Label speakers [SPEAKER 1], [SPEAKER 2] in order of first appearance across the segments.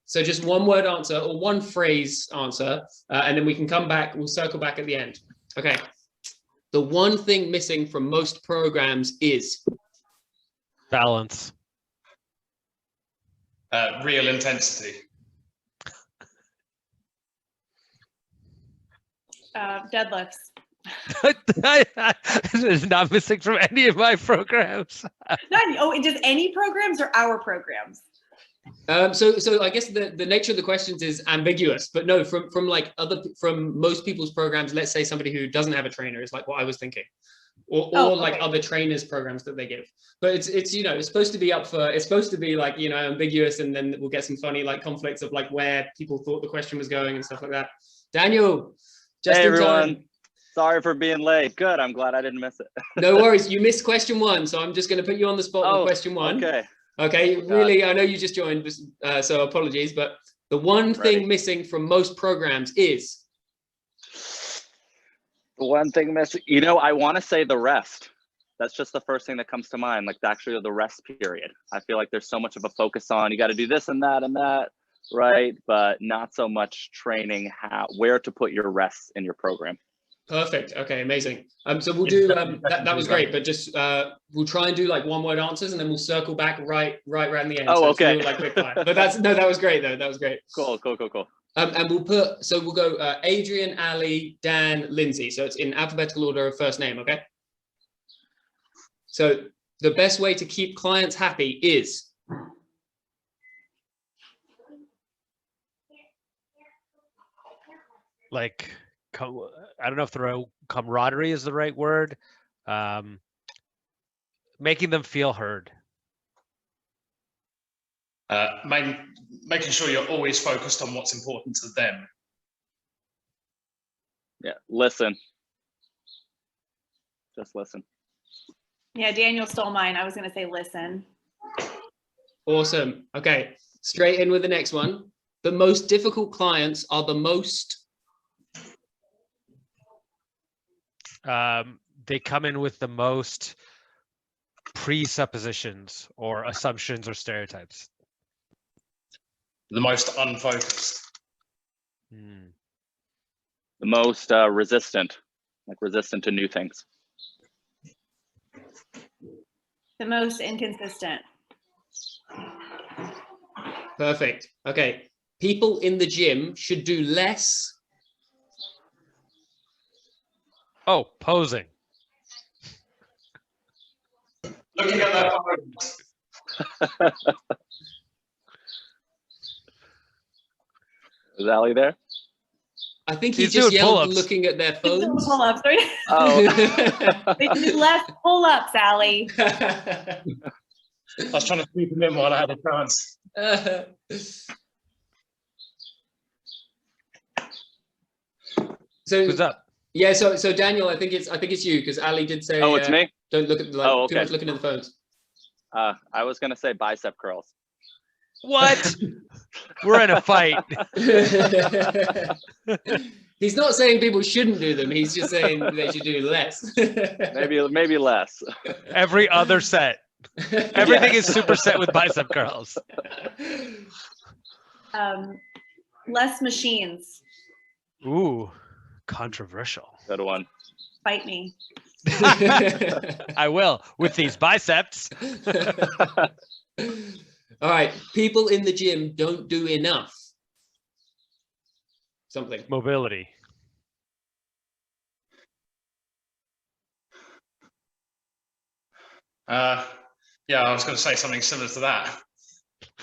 [SPEAKER 1] So just one word answer or one phrase answer, and then we can come back. We'll circle back at the end. Okay. The one thing missing from most programs is
[SPEAKER 2] balance.
[SPEAKER 3] Real intensity.
[SPEAKER 4] Deadlifts.
[SPEAKER 2] It's not missing from any of my programs.
[SPEAKER 4] Just any programs or our programs?
[SPEAKER 1] So I guess the nature of the questions is ambiguous, but no, from most people's programs, let's say somebody who doesn't have a trainer is like what I was thinking, or like other trainers programs that they give. But it's it's supposed to be it's supposed to be like ambiguous, and then we'll get some funny like conflicts of like where people thought the question was going and stuff like that. Daniel, just
[SPEAKER 5] hey
[SPEAKER 1] in
[SPEAKER 5] everyone.
[SPEAKER 1] time.
[SPEAKER 5] Sorry for being late. Good. I'm glad I didn't miss it.
[SPEAKER 1] No worries. You missed question 1, so I'm just going to put you on the spot with question 1.
[SPEAKER 5] Okay.
[SPEAKER 1] Okay, really, I know you just joined, so apologies, but the one thing missing from most programs is?
[SPEAKER 5] The one thing missing, I want to say the rest. That's just the first thing that comes to mind, like actually the rest period. I feel like there's so much of a focus on, you got to do this and that, right? But not so much training where to put your rests in your program.
[SPEAKER 1] Perfect. Okay, amazing. So we'll do that was great, but just we'll try and do like one word answers, and then we'll circle back right around the end.
[SPEAKER 5] Oh,
[SPEAKER 1] so
[SPEAKER 5] okay.
[SPEAKER 1] Like quick fire. But that was great though. That was great.
[SPEAKER 5] Cool.
[SPEAKER 1] And we'll go Adrian, Ali, Dan, Lindsay. So it's in alphabetical order of first name. Okay. So the best way to keep clients happy is?
[SPEAKER 2] Like, I don't know if the camaraderie is the right word. Making them feel heard.
[SPEAKER 3] Making sure you're always focused on what's important to them.
[SPEAKER 5] Yeah, listen. Just listen.
[SPEAKER 4] Yeah, Daniel stole mine. I was going to say listen.
[SPEAKER 1] Awesome. Okay, straight in with the next one. The most difficult clients are the most...
[SPEAKER 2] They come in with the most presuppositions or assumptions or stereotypes.
[SPEAKER 3] The most unfocused.
[SPEAKER 5] The most resistant to new things.
[SPEAKER 4] The most inconsistent.
[SPEAKER 1] Perfect. Okay. People in the gym should do less.
[SPEAKER 2] Oh, posing.
[SPEAKER 3] Looking at their phones.
[SPEAKER 5] Is Ali there?
[SPEAKER 1] I think he
[SPEAKER 2] He's
[SPEAKER 1] just
[SPEAKER 2] doing
[SPEAKER 1] yelled
[SPEAKER 2] pull-ups.
[SPEAKER 1] looking at their phones.
[SPEAKER 4] Pull-ups, right?
[SPEAKER 5] Oh.
[SPEAKER 4] They should do less pull-ups, Ali.
[SPEAKER 3] I was trying to sweep him in while I had a chance.
[SPEAKER 1] So
[SPEAKER 2] who's up?
[SPEAKER 1] Yeah, so Daniel, I think it's you, because Ali did say.
[SPEAKER 5] Oh, it's me.
[SPEAKER 1] Don't look at too much looking at the phones.
[SPEAKER 5] I was gonna say bicep curls.
[SPEAKER 2] What? We're in a fight.
[SPEAKER 1] He's not saying people shouldn't do them. He's just saying they should do less.
[SPEAKER 5] maybe less.
[SPEAKER 2] Every other set. Everything is superset with bicep curls.
[SPEAKER 4] Less machines.
[SPEAKER 2] Ooh, controversial.
[SPEAKER 5] Good one.
[SPEAKER 4] Fight me.
[SPEAKER 2] I will with these biceps.
[SPEAKER 1] All right, people in the gym don't do enough. Something.
[SPEAKER 2] Mobility.
[SPEAKER 3] Yeah, I was going to say something similar to that.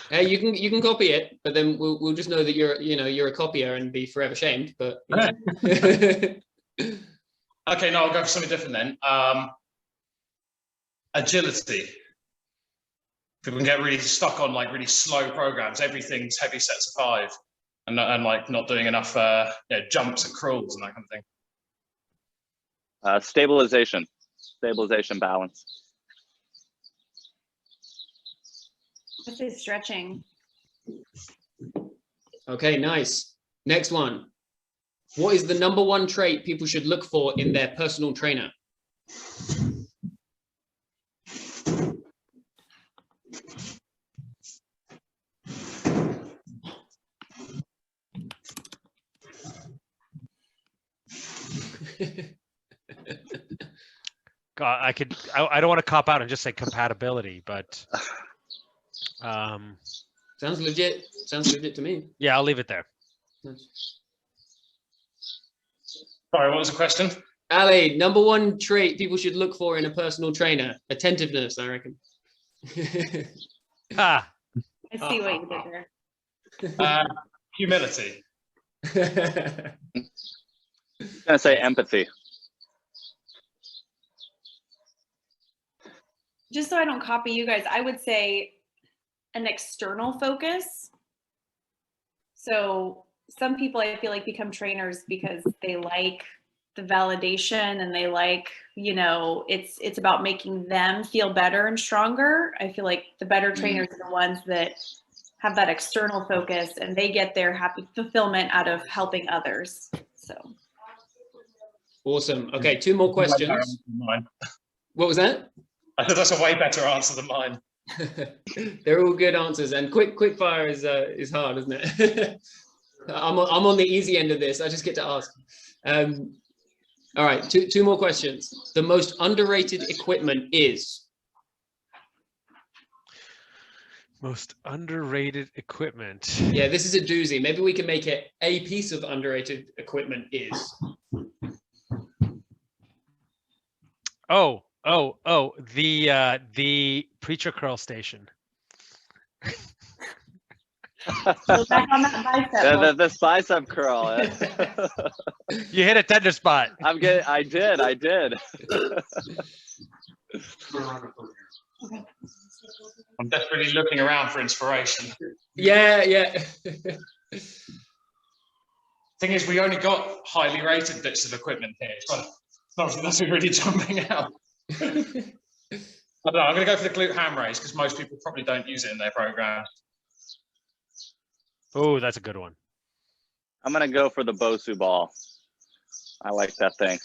[SPEAKER 1] Hey, you can copy it, but then we'll just know that you're a copier and be forever shamed. But
[SPEAKER 3] Okay, no, I'll go for something different then. Agility. People can get really stuck on like really slow programs. Everything's heavy sets of 5, and like not doing enough jumps and crawls and that kind of thing.
[SPEAKER 5] Stabilization, balance.
[SPEAKER 4] This is stretching.
[SPEAKER 1] Okay, nice. Next one. What is the #1 trait people should look for in their personal trainer?
[SPEAKER 2] God, I don't want to cop out and just say compatibility, but
[SPEAKER 1] Sounds legit. Sounds legit to me.
[SPEAKER 2] yeah, I'll leave it there.
[SPEAKER 3] Sorry, what was the question?
[SPEAKER 1] Ali, number one trait people should look for in a personal trainer: attentiveness, I reckon.
[SPEAKER 2] Ah,
[SPEAKER 4] I see what you did there.
[SPEAKER 3] Humility.
[SPEAKER 5] I'm gonna say empathy.
[SPEAKER 4] Just so I don't copy you guys, I would say an external focus. So some people I feel like become trainers because they like the validation and they like, you know, it's about making them feel better and stronger. I feel like the better trainers are the ones that have that external focus and they get their happy fulfillment out of helping others. So
[SPEAKER 1] Awesome. Okay, 2 more questions. What was that?
[SPEAKER 3] I said that's a way better answer than mine.
[SPEAKER 1] They're all good answers, and quickfire is hard, isn't it? I'm on the easy end of this. I just get to ask. All right, two more questions. The most underrated equipment is?
[SPEAKER 2] most underrated equipment.
[SPEAKER 1] Yeah, this is a doozy. Maybe we can make it a piece of underrated equipment is.
[SPEAKER 2] The preacher curl station.
[SPEAKER 4] So back on that bicep.
[SPEAKER 5] This bicep curl.
[SPEAKER 2] You hit a tender spot.
[SPEAKER 5] I did.
[SPEAKER 3] I'm desperately looking around for inspiration.
[SPEAKER 1] Yeah.
[SPEAKER 3] Thing is, we only got highly rated bits of equipment here. It's not nothing really jumping out. I don't know. I'm going to go for the glute ham raise because most people probably don't use it in their program.
[SPEAKER 2] Oh, that's a good one.
[SPEAKER 5] I'm going to go for the Bosu ball. I like that thing.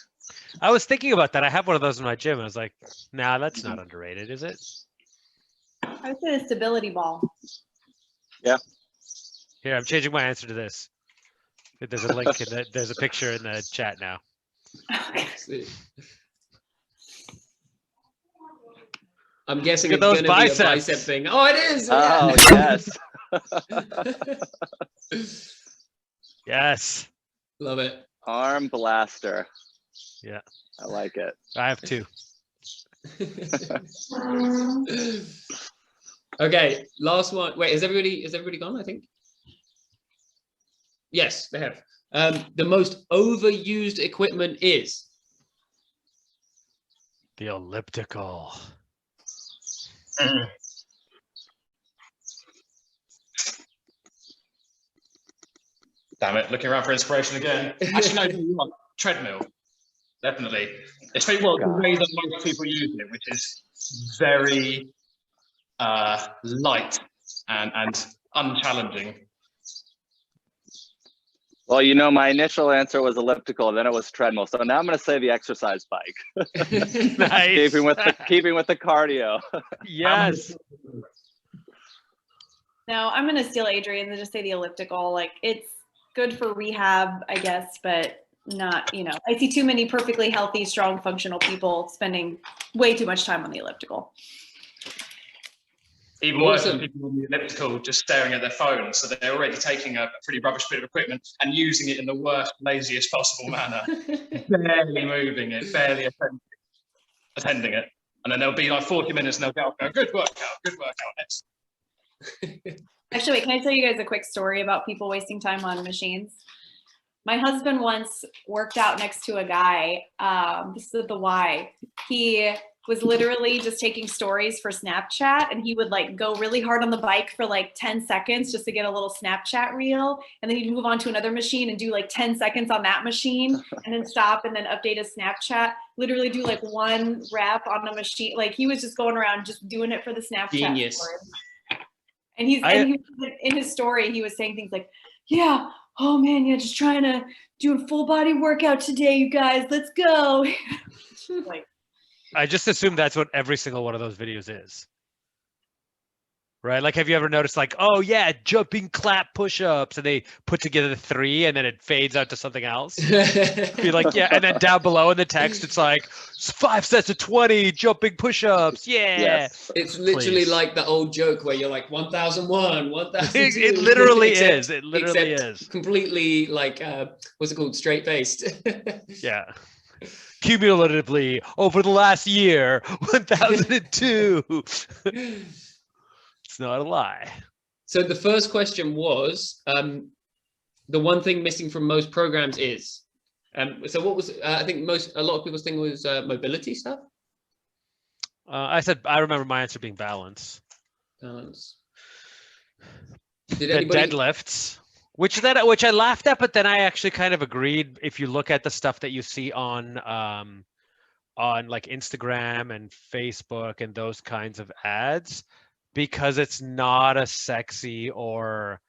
[SPEAKER 2] I was thinking about that. I have one of those in my gym. I was like, nah, that's not underrated, is it?
[SPEAKER 4] I would say the stability ball.
[SPEAKER 5] Yeah.
[SPEAKER 2] Here, I'm changing my answer to this. There's a link in the, there's a picture in the chat now.
[SPEAKER 1] I'm guessing
[SPEAKER 2] Look
[SPEAKER 1] it's
[SPEAKER 2] at
[SPEAKER 1] going to
[SPEAKER 2] those
[SPEAKER 1] be a
[SPEAKER 2] biceps.
[SPEAKER 1] bicep thing. Oh, it is.
[SPEAKER 5] Oh, yes.
[SPEAKER 2] Yes.
[SPEAKER 1] Love it.
[SPEAKER 5] Arm blaster.
[SPEAKER 2] Yeah.
[SPEAKER 5] I like it.
[SPEAKER 2] I have two.
[SPEAKER 1] Okay, last one. Wait, is everybody gone? I think. Yes, they have. The most overused equipment is?
[SPEAKER 2] The elliptical.
[SPEAKER 3] Damn it, looking around for inspiration again. Actually, no, treadmill. Definitely. It's the way that most people use it, which is very light and unchallenging.
[SPEAKER 5] Well, you know, my initial answer was elliptical, then it was treadmill. So now I'm going to say the exercise bike.
[SPEAKER 2] Nice.
[SPEAKER 5] keeping with the cardio.
[SPEAKER 2] Yes.
[SPEAKER 4] No, I'm gonna steal Adrian's and just say the elliptical. Like, it's good for rehab, I guess, but not, you know, I see too many perfectly healthy, strong, functional people spending way too much time on the elliptical.
[SPEAKER 3] Even worse than people on the elliptical just staring at their phones. So they're already taking a pretty rubbish bit of equipment and using it in the worst, laziest possible manner. Barely moving it, barely attending it. And then there'll be like 40 minutes and they'll go, good workout, next.
[SPEAKER 4] Actually, wait, can I tell you guys a quick story about people wasting time on machines? My husband once worked out next to a guy. This is the why. He was literally just taking stories for Snapchat, and he would like go really hard on the bike for like 10 seconds just to get a little Snapchat reel. And then he'd move on to another machine and do like 10 seconds on that machine and then stop and then update his Snapchat, literally do like 1 rep on the machine. Like, he was just going around just doing it for the Snapchat.
[SPEAKER 1] Genius.
[SPEAKER 4] Stories. And in his story, he was saying things like, yeah, oh man, yeah, just trying to do a full body workout today, you guys, let's go. Like,
[SPEAKER 2] I just assume that's what every single one of those videos is. right? Like, have you ever noticed, like, oh yeah, jumping clap push-ups, and they put together 3 and then it fades out to something else? Be like, yeah, and then down below in the text, it's like 5 sets of 20 jumping push-ups. Yeah.
[SPEAKER 5] Yes.
[SPEAKER 1] It's literally
[SPEAKER 2] Please.
[SPEAKER 1] like the old joke where you're like 1001, 1002.
[SPEAKER 2] It literally is. It literally
[SPEAKER 1] except
[SPEAKER 2] is.
[SPEAKER 1] completely like what's it called? Straight faced.
[SPEAKER 2] Yeah. Cumulatively over the last year, 1002. It's not a lie.
[SPEAKER 1] So the first question was the one thing missing from most programs is. So what was I think a lot of people's thing was mobility stuff.
[SPEAKER 2] I remember my answer being balance.
[SPEAKER 1] Balance. Did
[SPEAKER 2] The
[SPEAKER 1] anybody?
[SPEAKER 2] deadlifts, which I laughed at, but then I actually kind of agreed. If you look at the stuff that you see on like Instagram and Facebook and those kinds of ads, because it's not a sexy or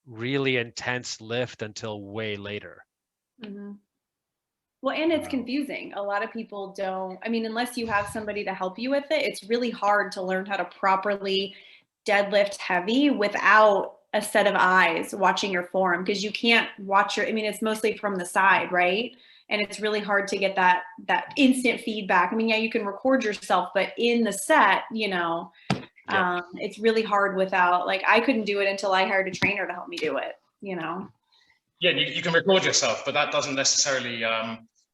[SPEAKER 2] really intense lift until way later.
[SPEAKER 4] Mm-hmm. Well, and it's confusing. A lot of people don't, I mean, unless you have somebody to help you with it, it's really hard to learn how to properly deadlift heavy without a set of eyes watching your form, because you can't watch I mean, it's mostly from the side, right? And it's really hard to get that instant feedback. I mean, yeah, you can record yourself, but in the set, it's really hard without, like, I couldn't do it until I hired a trainer to help me do it,
[SPEAKER 3] Yeah, you can record yourself, but that doesn't necessarily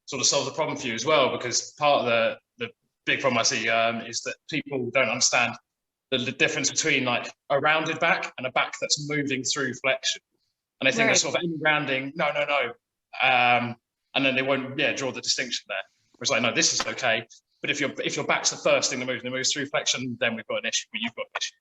[SPEAKER 3] sort of solve the problem for you as well, because part of the big problem I see is that people don't understand the difference between like a rounded back and a back that's moving through flexion. And they think they're sort of any rounding, no. And then they won't draw the distinction there. It's like, no, this is okay. But if your back's the first thing that moves through flexion, then we've got an issue. You've got an issue.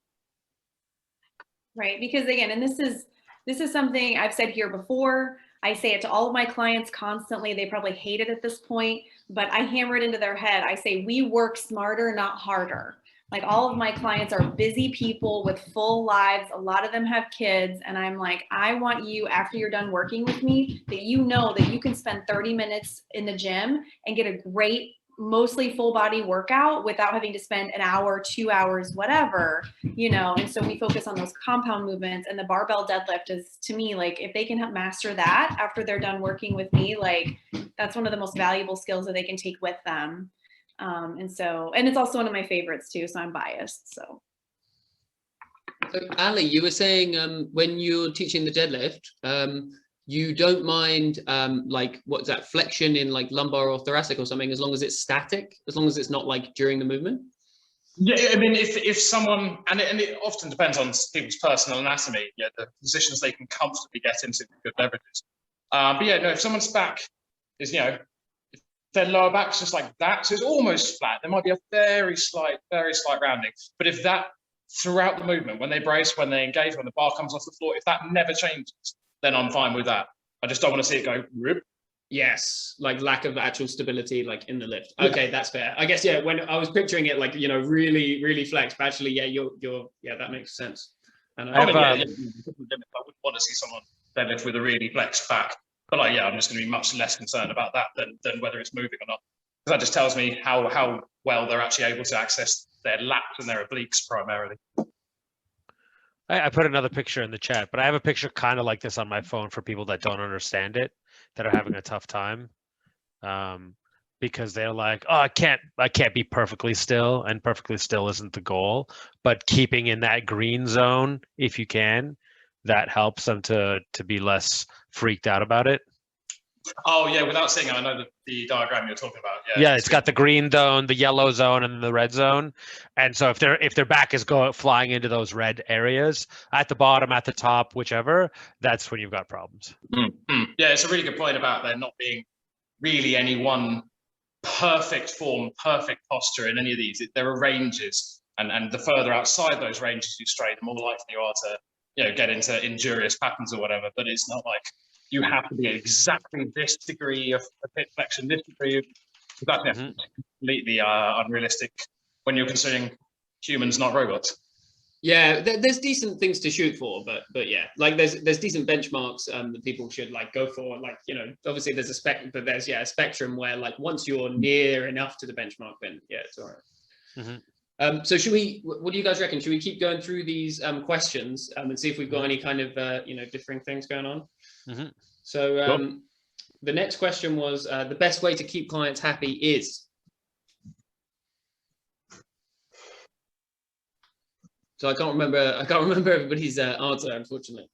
[SPEAKER 4] Right, because again, and this is something I've said here before. I say it to all of my clients constantly. They probably hate it at this point, but I hammer it into their head. I say, we work smarter, not harder. Like, all of my clients are busy people with full lives. A lot of them have kids. And I'm like, I want you, after you're done working with me, that you know that you can spend 30 minutes in the gym and get a great, mostly full body workout without having to spend an hour, 2 hours, whatever, And so we focus on those compound movements, and the barbell deadlift is, to me, like, if they can master that after they're done working with me, like, that's one of the most valuable skills that they can take with them. And it's also one of my favorites too, so I'm biased. So
[SPEAKER 1] Ali, you were saying when you're teaching the deadlift, you don't mind like, what's that, flexion in like lumbar or thoracic or something, as long as it's static, as long as it's not like during the movement?
[SPEAKER 3] Yeah, I mean, if someone, and it often depends on people's personal anatomy, the positions they can comfortably get into with good leverages. But yeah, no, if someone's back is, their lower back's just like that, so it's almost flat. There might be a very slight rounding. But if that, throughout the movement, when they brace, when they engage, when the bar comes off the floor, if that never changes, then I'm fine with that. I just don't want to see it go rip.
[SPEAKER 1] Yes, like lack of actual stability, like in the lift. Okay, that's fair. I guess, yeah, when I was picturing it, like, really, really flex, but actually, you're that makes sense. And
[SPEAKER 3] I wouldn't want to see someone deadlift with a really flexed back. But I'm just going to be much less concerned about that than whether it's moving or not. Because that just tells me how well they're actually able to access their lats and their obliques primarily.
[SPEAKER 2] I put another picture in the chat, but I have a picture kind of like this on my phone for people that don't understand it, that are having a tough time, because they're like, oh, I can't be perfectly still, and perfectly still isn't the goal, but keeping in that green zone, if you can, that helps them to be less freaked out about it.
[SPEAKER 3] Oh yeah, without seeing it, I know the diagram you're talking about.
[SPEAKER 2] Yeah, it's got the green zone, the yellow zone, and the red zone. And so if their back is flying into those red areas at the bottom, at the top, whichever, that's when you've got problems.
[SPEAKER 3] Mm-hmm. Yeah, it's a really good point about there not being really any one perfect form, perfect posture in any of these. There are ranges, and the further outside those ranges you stray, the more likely you are to get into injurious patterns or whatever. But it's not like you have to be exactly this degree of hip flexion, this degree of that's completely unrealistic when you're considering humans, not robots.
[SPEAKER 1] Yeah, there's decent things to shoot for, but yeah, like there's decent benchmarks that people should like go for. Like, obviously there's a spectrum where like once you're near enough to the benchmark, then yeah, it's all right. So should we, what do you guys reckon? Should we keep going through these questions and see if we've got any kind of, differing things going on?
[SPEAKER 2] Mm-hmm.
[SPEAKER 1] So the next question was, the best way to keep clients happy is? So I can't remember everybody's answer, unfortunately.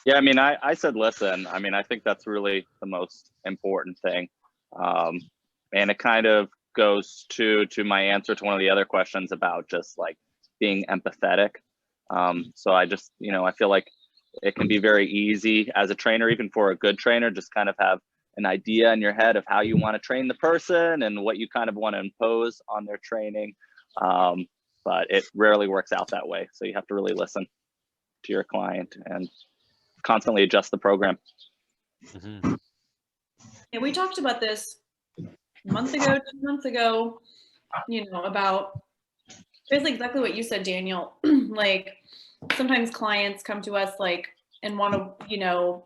[SPEAKER 5] Yeah, I mean, I said listen. I mean, I think that's really the most important thing. And it kind of goes to my answer to one of the other questions about just like being empathetic. So I just, I feel like it can be very easy as a trainer, even for a good trainer, just kind of have an idea in your head of how you want to train the person and what you kind of want to impose on their training. But it rarely works out that way. So you have to really listen to your client and constantly adjust the program.
[SPEAKER 2] Mm-hmm.
[SPEAKER 4] Yeah, we talked about this a month ago, 2 months ago, about basically exactly what you said, Daniel. Like sometimes clients come to us like and want to,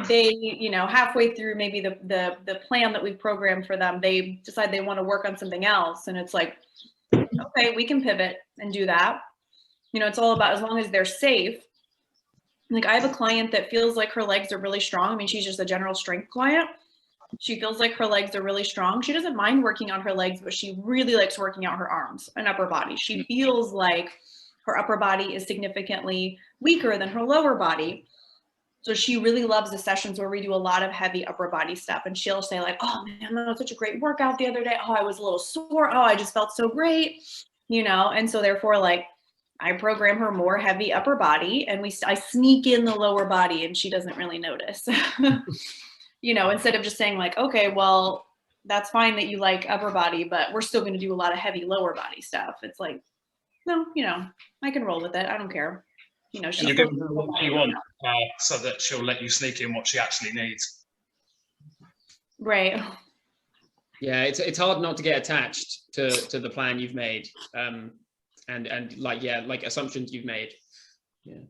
[SPEAKER 4] they halfway through maybe the plan that we've programmed for them, they decide they want to work on something else, and it's like, okay, we can pivot and do that. It's all about, as long as they're safe. Like I have a client that feels like her legs are really strong. I mean, she's just a general strength client. She feels like her legs are really strong. She doesn't mind working on her legs, but she really likes working out her arms and upper body. She feels like her upper body is significantly weaker than her lower body. So she really loves the sessions where we do a lot of heavy upper body stuff. And she'll say like, oh man, that was such a great workout the other day. Oh, I was a little sore. Oh, I just felt so great, And so therefore, like, I program her more heavy upper body, and I sneak in the lower body, and she doesn't really notice. Instead of just saying like, okay, well, that's fine that you like upper body, but we're still going to do a lot of heavy lower body stuff. It's like, no, I can roll with it. I don't care. She's
[SPEAKER 3] you give her what she wants, so that she'll let you sneak in what she actually needs.
[SPEAKER 4] Right.
[SPEAKER 1] Yeah, it's hard not to get attached to the plan you've made, and like assumptions you've made. Yeah.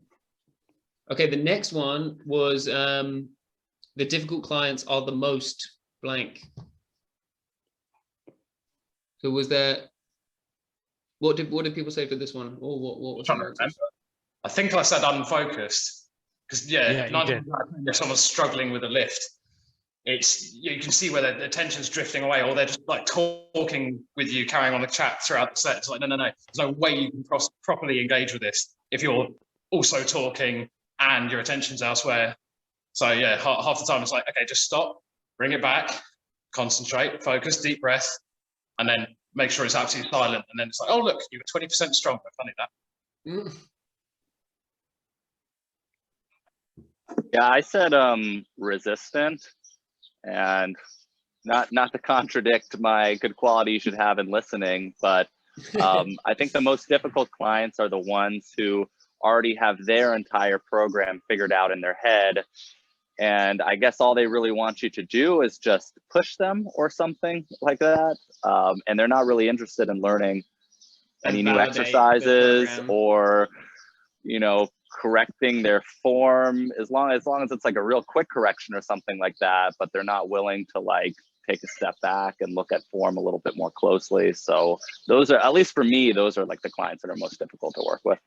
[SPEAKER 1] Okay, the next one was the difficult clients are the most blank. So was there? What did people say for this one? Or what was
[SPEAKER 3] I'm trying to remember. I think I said unfocused, because if someone's struggling with a lift, you can see where the attention's drifting away, or they're just like talking with you, carrying on the chat throughout the set. It's like, no. There's no way you can properly engage with this if you're also talking and your attention's elsewhere. So yeah, half the time it's like, okay, just stop, bring it back, concentrate, focus, deep breath, and then make sure it's absolutely silent. And then it's like, oh look, you were 20% stronger. Funny that.
[SPEAKER 5] Yeah, I said resistant, and not to contradict my good quality you should have in listening, but I think the most difficult clients are the ones who already have their entire program figured out in their head, and I guess all they really want you to do is just push them or something like that, and they're not really interested in learning any new exercises or correcting their form, as long as it's like a real quick correction or something like that, but they're not willing to like take a step back and look at form a little bit more closely. So those are, at least for me, those are like the clients that are most difficult to work with.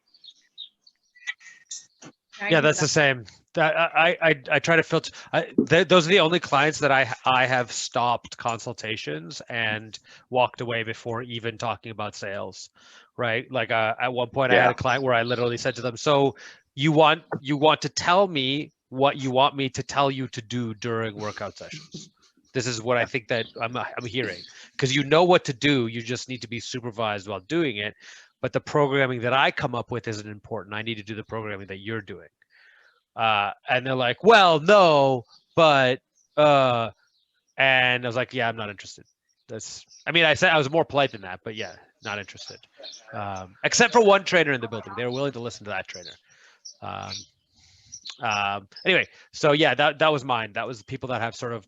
[SPEAKER 2] Yeah, that's the same. I try to filter. Those are the only clients that I have stopped consultations and walked away before even talking about sales, right? Like at one point I had a client where I literally said to them, so you want to tell me what you want me to tell you to do during workout sessions. This is what I think that I'm hearing, because you know what to do. You just need to be supervised while doing it. But the programming that I come up with isn't important. I need to do the programming that you're doing. And they're like, well, no, but, and I was like, yeah, I'm not interested. I said I was more polite than that, but yeah, not interested. Except for one trainer in the building. They were willing to listen to that trainer. Anyway, so yeah, that was mine. That was people that have sort of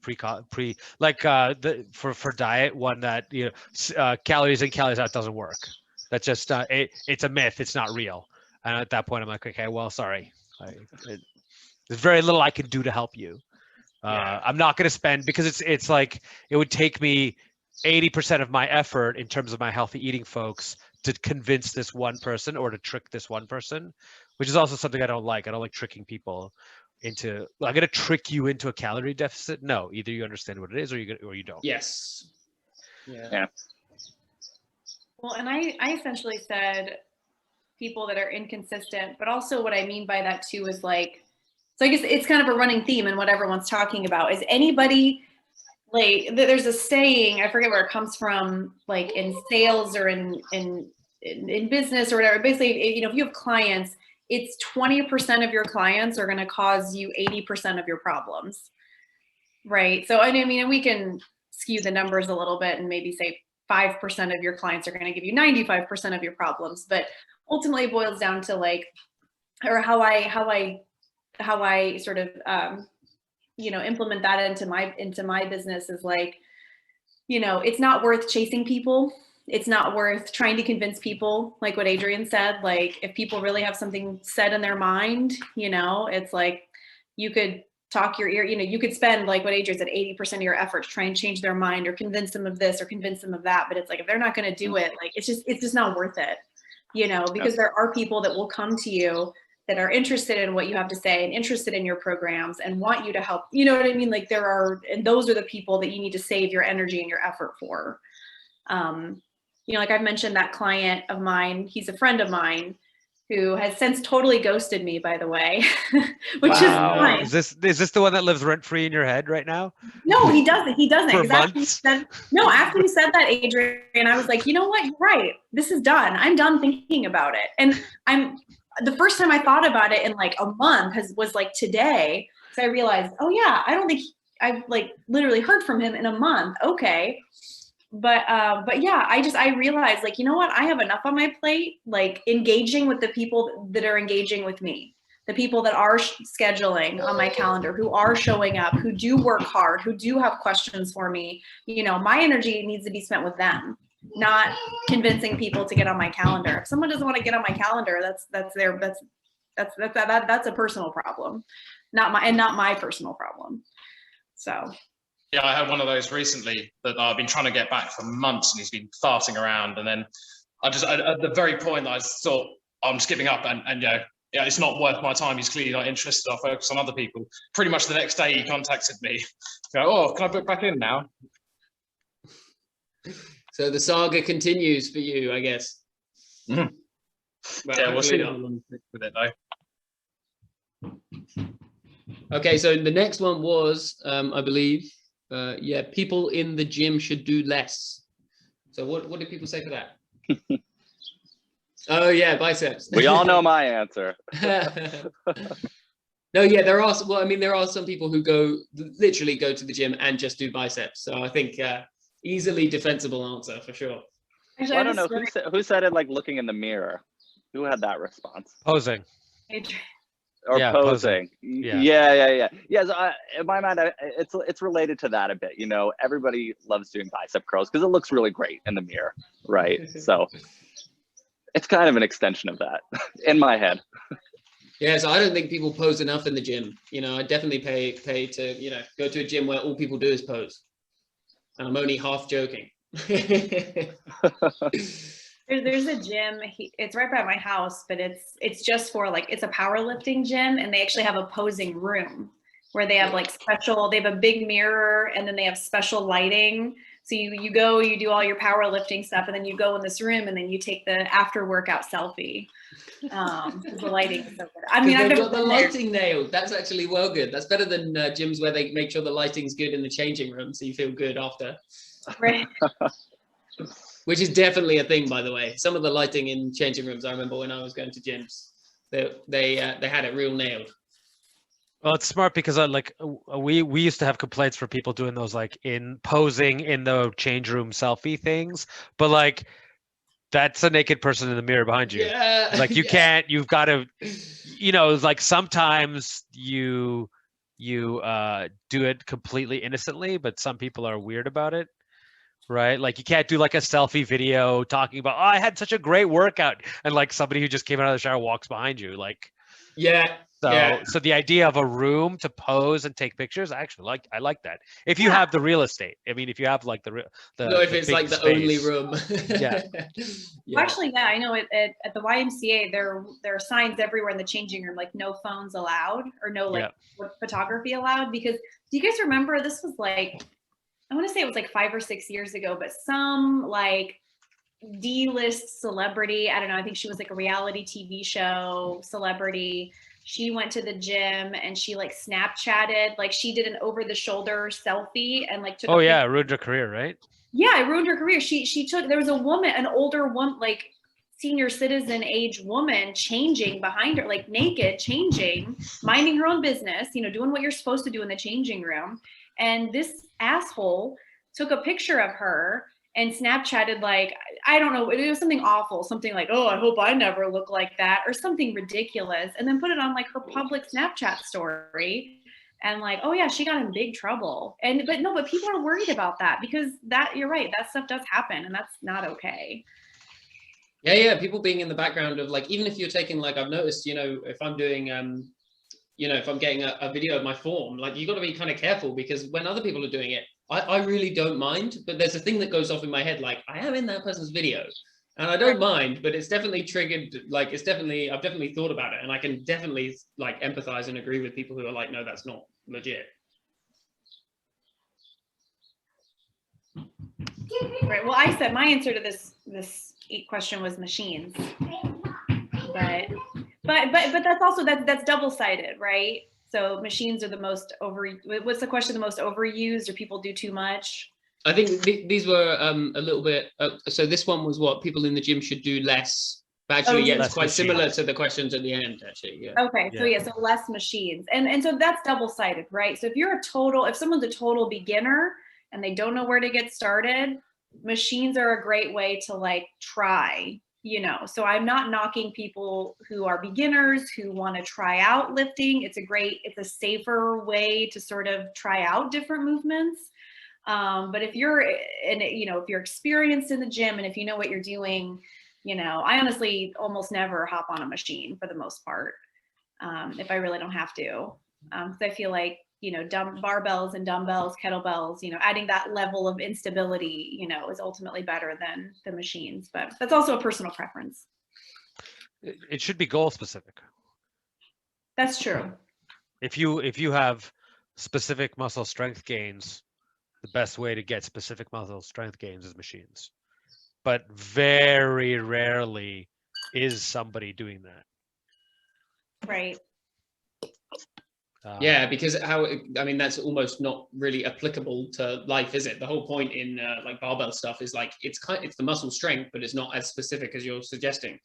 [SPEAKER 2] for diet, one that, calories in, calories out doesn't work. That's just it's a myth. It's not real. And at that point, I'm like, okay, well, sorry. There's very little I can do to help you. I'm not going to spend, because it's like, it would take me 80% of my effort in terms of my healthy eating folks to convince this one person or to trick this one person, which is also something I don't like. I don't like tricking people into, I'm going to trick you into a calorie deficit. No, either you understand what it is or you don't.
[SPEAKER 1] Yes.
[SPEAKER 5] Yeah.
[SPEAKER 4] Well, and I essentially said people that are inconsistent, but also what I mean by that too is like, so I guess it's kind of a running theme in what everyone's talking about. Is anybody, like, there's a saying, I forget where it comes from, like in sales or in business or whatever. Basically, you know, if you have clients, it's 20% of your clients are going to cause you 80% of your problems, right? So I mean, we can skew the numbers a little bit and maybe say 5% of your clients are going to give you 95% of your problems, but ultimately it boils down to like, or how I sort of you know, implement that into my business is like, you know, it's not worth chasing people. It's not worth trying to convince people, like what Adrian said. Like, if people really have something set in their mind, you know, it's like you could talk your ear, you know, you could spend, like what Adrian said, 80% of your effort to try and change their mind or convince them of this or convince them of that. But it's like, if they're not going to do it, like, it's just not worth it, you know, because there are people that will come to you that are interested in what you have to say and interested in your programs and want you to help. You know what I mean? Like, and those are the people that you need to save your energy and your effort for. You know, like I've mentioned that client of mine, he's a friend of mine who has since totally ghosted me, by the way, which is fine.
[SPEAKER 2] Is this the one that lives rent free in your head right now?
[SPEAKER 4] No, he doesn't. He doesn't.
[SPEAKER 2] For
[SPEAKER 4] Exactly.
[SPEAKER 2] months?
[SPEAKER 4] No, after you said that, Adrian, I was like, you know what? You're right. This is done. I'm done thinking about it. And the first time I thought about it in like a month was like today. So I realized, oh yeah, I don't think I've like literally heard from him in a month. Okay. But yeah, I realized, like, you know what? I have enough on my plate, like engaging with the people that are engaging with me, the people that are scheduling on my calendar, who are showing up, who do work hard, who do have questions for me. You know, my energy needs to be spent with them, not convincing people to get on my calendar. If someone doesn't want to get on my calendar, that's a personal problem, not my personal problem. So.
[SPEAKER 3] Yeah, I had one of those recently that I've been trying to get back for months, and he's been farting around. And then at the very point that I thought, I'm just giving up, and you know, yeah, it's not worth my time. He's clearly not interested. I'll focus on other people. Pretty much the next day, he contacted me. Go, oh, can I book back in now?
[SPEAKER 1] So the saga continues for you, I guess.
[SPEAKER 3] Mm-hmm.
[SPEAKER 1] Well,
[SPEAKER 3] Yeah, we'll see
[SPEAKER 1] not.
[SPEAKER 3] how long it takes with it though.
[SPEAKER 1] Okay, so the next one was, I believe, yeah, people in the gym should do less. So what do people say for that? Oh yeah, biceps.
[SPEAKER 5] We all know my answer.
[SPEAKER 1] No, yeah, there are some people who literally go to the gym and just do biceps. So I think easily defensible answer for sure.
[SPEAKER 4] Actually,
[SPEAKER 5] Well, I don't know who said it, like looking in the mirror. Who had that response?
[SPEAKER 2] Posing.
[SPEAKER 5] Or
[SPEAKER 2] Yeah,
[SPEAKER 5] posing.
[SPEAKER 2] Yeah.
[SPEAKER 5] Yeah. So in my mind, it's related to that a bit. You know, everybody loves doing bicep curls because it looks really great in the mirror, right? So it's kind of an extension of that in my head.
[SPEAKER 1] Yeah, so I don't think people pose enough in the gym. You know, I definitely pay to, you know, go to a gym where all people do is pose. And I'm only half joking.
[SPEAKER 4] There's a gym, it's right by my house, but it's just for like, it's a powerlifting gym, and they actually have a posing room where they have like they have a big mirror, and then they have special lighting. So you go, you do all your powerlifting stuff, and then you go in this room, and then you take the after workout selfie. The lighting is so good. I mean, I've
[SPEAKER 1] got the lighting nailed. That's actually well good. That's better than gyms where they make sure the lighting's good in the changing room, so you feel good after.
[SPEAKER 4] Right.
[SPEAKER 1] Which is definitely a thing, by the way. Some of the lighting in changing rooms, I remember when I was going to gyms, they had it real nailed.
[SPEAKER 2] Well, it's smart because we used to have complaints for people doing those like in posing in the change room selfie things, but like that's a naked person in the mirror behind you.
[SPEAKER 1] Yeah.
[SPEAKER 2] Like you can't. You've got to. You know, like sometimes you do it completely innocently, but some people are weird about it. Right? Like you can't do like a selfie video talking about, oh, I had such a great workout, and like somebody who just came out of the shower walks behind you. Like,
[SPEAKER 1] yeah,
[SPEAKER 2] So,
[SPEAKER 1] Yeah.
[SPEAKER 2] so the idea of a room to pose and take pictures, I like that. If you have the real estate, I mean, if you have like the
[SPEAKER 1] No, if
[SPEAKER 2] the
[SPEAKER 1] it's
[SPEAKER 2] big
[SPEAKER 1] like the only
[SPEAKER 2] space.
[SPEAKER 1] room.
[SPEAKER 2] Yeah.
[SPEAKER 1] Yeah.
[SPEAKER 4] Actually, yeah, I know at the YMCA, there are signs everywhere in the changing room, like no phones allowed or no like photography allowed. Because do you guys remember, this was like, I want to say it was like 5 or 6 years ago, but some like D-list celebrity, I don't know, I think she was like a reality TV show celebrity. She went to the gym and she like Snapchatted, like she did an over the shoulder selfie and like took
[SPEAKER 2] Oh
[SPEAKER 4] a
[SPEAKER 2] yeah,
[SPEAKER 4] picture.
[SPEAKER 2] ruined her career, right?
[SPEAKER 4] Yeah, it ruined her career. She took, there was a woman, an older one, like senior citizen age woman changing behind her, like naked, changing, minding her own business, you know, doing what you're supposed to do in the changing room. And this asshole took a picture of her and Snapchatted, like, I don't know, it was something awful, something like, oh, I hope I never look like that, or something ridiculous, and then put it on like her public Snapchat story. And like, oh yeah, she got in big trouble. But people are worried about that because that, you're right, that stuff does happen and that's not okay.
[SPEAKER 1] Yeah, people being in the background of like, even if you're taking, like, I've noticed, you know, if I'm doing you know, if I'm getting a video of my form, like, you got to be kind of careful, because when other people are doing it, I really don't mind, but there's a thing that goes off in my head, like, I am in that person's video and I don't mind, but it's definitely triggered, like, I've definitely thought about it, and I can definitely like empathize and agree with people who are like, no, that's not legit.
[SPEAKER 4] Right. Well, I said my answer to this question was machines, but that's also, that's double-sided, right? So machines are the most what's the question, the most overused, or people do too much?
[SPEAKER 1] I think these were a little bit, so this one was what people in the gym should do less, but actually, yeah, it's quite similar to the questions at the end, actually. Yeah.
[SPEAKER 4] Okay, so so less machines, and so that's double-sided, right? So if someone's a total beginner and they don't know where to get started, machines are a great way to like try, you know. So I'm not knocking people who are beginners who want to try out lifting. It's a safer way to sort of try out different movements. But if you're if you're experienced in the gym and if you know what you're doing, you know, I honestly almost never hop on a machine for the most part, if I really don't have to. Because I feel like, you know, barbells and dumbbells, kettlebells, you know, adding that level of instability, you know, is ultimately better than the machines. But that's also a personal preference.
[SPEAKER 2] It should be goal specific.
[SPEAKER 4] That's true.
[SPEAKER 2] If you have specific muscle strength gains, the best way to get specific muscle strength gains is machines. But very rarely is somebody doing that.
[SPEAKER 4] Right.
[SPEAKER 1] Yeah, because that's almost not really applicable to life, is it? The whole point in like barbell stuff is like, it's the muscle strength, but it's not as specific as you're suggesting.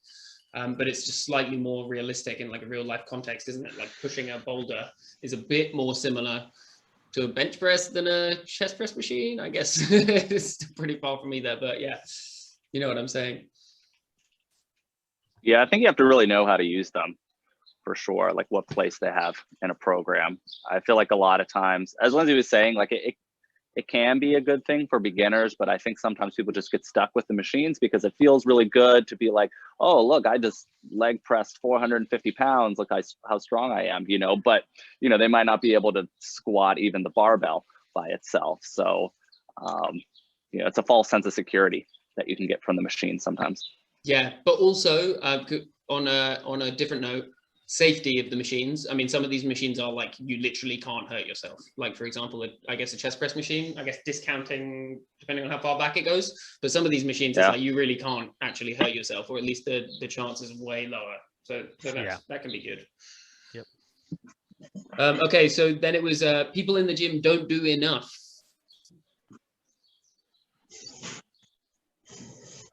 [SPEAKER 1] But it's just slightly more realistic in like a real life context, isn't it? Like pushing a boulder is a bit more similar to a bench press than a chest press machine, I guess. It's pretty far from me there, but yeah, you know what I'm saying.
[SPEAKER 5] Yeah, I think you have to really know how to use them, for sure, like what place they have in a program. I feel like a lot of times, as Lindsay was saying, like it can be a good thing for beginners, but I think sometimes people just get stuck with the machines because it feels really good to be like, oh, look, I just leg pressed 450 pounds, look how strong I am, you know, but, you know, they might not be able to squat even the barbell by itself. So, you know, it's a false sense of security that you can get from the machine sometimes.
[SPEAKER 1] Yeah, but also on a different note, safety of the machines. I mean, some of these machines are like, you literally can't hurt yourself. Like, for example, I guess a chest press machine, I guess discounting depending on how far back it goes. But some of these machines, it's like you really can't actually hurt yourself, or at least the chance is way lower. So that can be good.
[SPEAKER 2] Yep.
[SPEAKER 1] Okay, so then it was people in the gym don't do enough.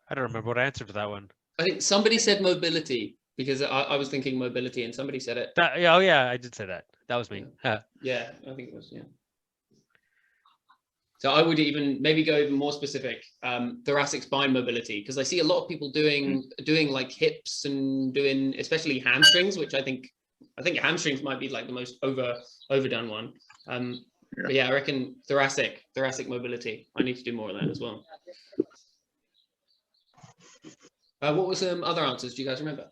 [SPEAKER 2] I don't remember what I answered to that one.
[SPEAKER 1] I think somebody said mobility, because I was thinking mobility and somebody said it.
[SPEAKER 2] Oh yeah, I did say that. That was me.
[SPEAKER 1] Yeah, I think it was, yeah. So I would even maybe go even more specific, thoracic spine mobility, because I see a lot of people doing like hips and doing especially hamstrings, which I think hamstrings might be like the most overdone one. But yeah, I reckon thoracic mobility. I need to do more of that as well. What was some other answers? Do you guys remember?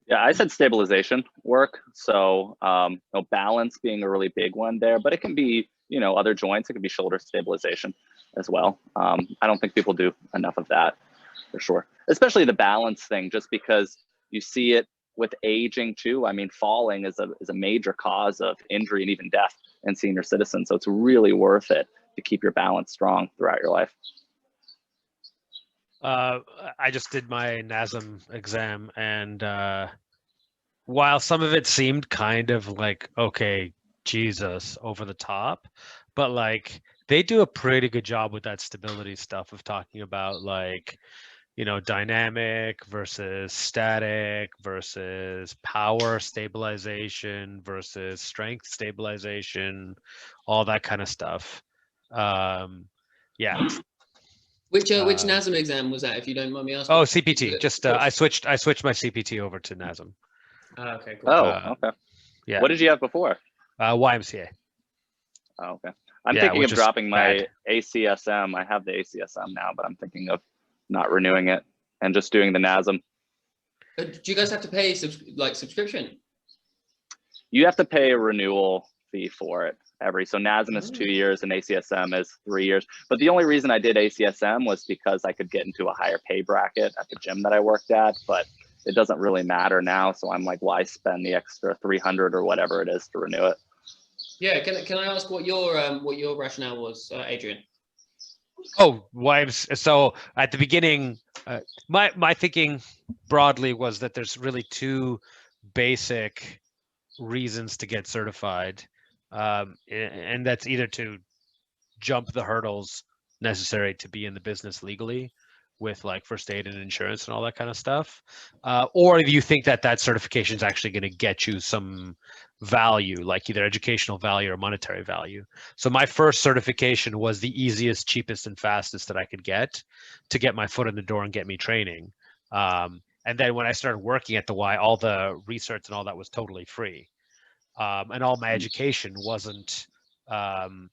[SPEAKER 5] Yeah, I said stabilization work. So balance being a really big one there, but it can be, other joints. It can be shoulder stabilization as well. I don't think people do enough of that for sure, especially the balance thing, just because you see it with aging too. I mean, falling is a major cause of injury and even death in senior citizens. So it's really worth it to keep your balance strong throughout your life.
[SPEAKER 2] I just did my NASM exam, and while some of it seemed kind of like, okay, Jesus, over the top, but like they do a pretty good job with that stability stuff of talking about like, dynamic versus static versus power stabilization versus strength stabilization, all that kind of stuff. Yeah.
[SPEAKER 1] Which NASM exam was that, if you don't mind me asking?
[SPEAKER 2] Oh, CPT. Just I switched my CPT over to NASM.
[SPEAKER 1] Okay, cool.
[SPEAKER 5] Okay.
[SPEAKER 2] Yeah.
[SPEAKER 5] What did you have before?
[SPEAKER 2] YMCA.
[SPEAKER 5] Oh, okay. I'm thinking of dropping my ACSM. I have the ACSM now, but I'm thinking of not renewing it and just doing the NASM.
[SPEAKER 1] Do you guys have to pay subscription?
[SPEAKER 5] You have to pay a renewal fee for it so NASM is 2 years and ACSM is 3 years. But the only reason I did ACSM was because I could get into a higher pay bracket at the gym that I worked at, but it doesn't really matter now. So I'm like, why spend the extra 300 or whatever it is to renew it?
[SPEAKER 1] Yeah, can I ask what your rationale was, Adrian?
[SPEAKER 2] Oh, wives. So at the beginning, my thinking broadly was that there's really two basic reasons to get certified, and that's either to jump the hurdles necessary to be in the business legally with like first aid and insurance and all that kind of stuff, or if you think that certification is actually going to get you some value, like either educational value or monetary value. So my first certification was the easiest, cheapest, and fastest that I could get to get my foot in the door and get me training. And then when I started working at the Y, all the research and all that was totally free. And all my education wasn't, well,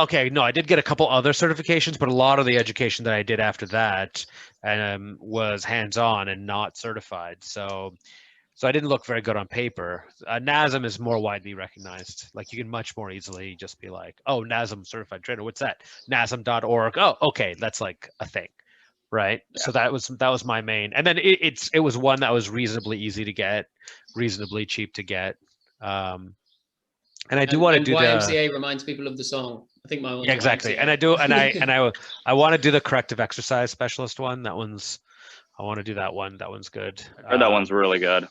[SPEAKER 2] okay, no, I did get a couple other certifications, but a lot of the education that I did after that was hands-on and not certified. So I didn't look very good on paper. NASM is more widely recognized. Like you can much more easily just be like, oh, NASM certified trainer, what's that? NASM.org. Oh, okay, that's like a thing, right? Yeah. So that was my main. And then it was one that was reasonably easy to get, reasonably cheap to get. And I do want to do
[SPEAKER 1] YMCA reminds people of the song. I think my one's
[SPEAKER 2] exactly.
[SPEAKER 1] YMCA.
[SPEAKER 2] And I do, and I want to do the corrective exercise specialist one. I want to do that one. That one's good.
[SPEAKER 5] I heard that one's really good.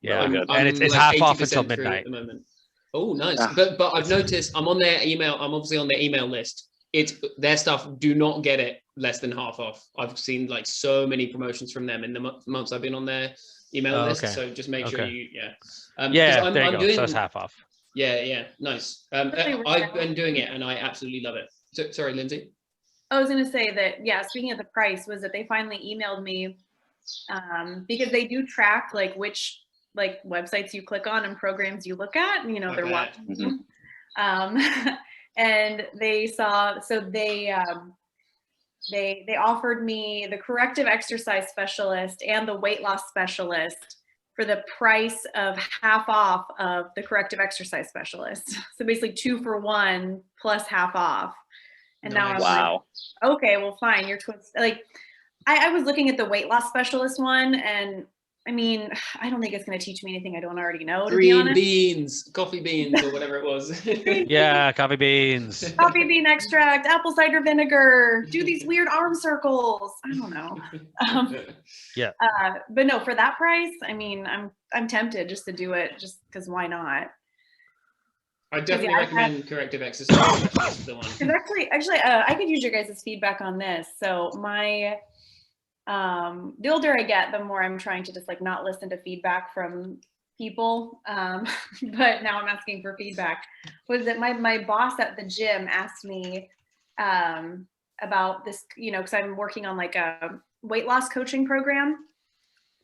[SPEAKER 2] Yeah,
[SPEAKER 5] really good.
[SPEAKER 2] And it's like half off until midnight.
[SPEAKER 1] At the moment. Oh, nice. But I've noticed I'm on their email. I'm obviously on their email list. It's their stuff. Do not get it less than half off. I've seen like so many promotions from them in the months I've been on their email list. So just make sure you
[SPEAKER 2] there you go. So it's half off.
[SPEAKER 1] Yeah, nice. I've been doing it and I absolutely love it. So, sorry, Lindsay.
[SPEAKER 4] I was going to say that, yeah, speaking of the price, was that they finally emailed me because they do track like which like websites you click on and programs you look at, they're watching. And they saw, so they offered me the corrective exercise specialist and the weight loss specialist for the price of half off of the corrective exercise specialist. So basically 2 for 1 plus half off. And now I'm like, okay, well, fine. You're like, I was looking at the weight loss specialist one, and I mean, I don't think it's going to teach me anything I don't already know, to be honest.
[SPEAKER 1] Beans, coffee beans, or whatever it was.
[SPEAKER 2] Yeah, coffee beans.
[SPEAKER 4] Coffee bean extract, apple cider vinegar, do these weird arm circles. I don't know. But no, for that price, I mean, I'm tempted just to do it just because why not?
[SPEAKER 1] I definitely recommend corrective exercise. That's the one.
[SPEAKER 4] Actually, I could use your guys' feedback on this. So the older I get, the more I'm trying to just like not listen to feedback from people. But now I'm asking for feedback. Was that my boss at the gym asked me about this, because I'm working on like a weight loss coaching program.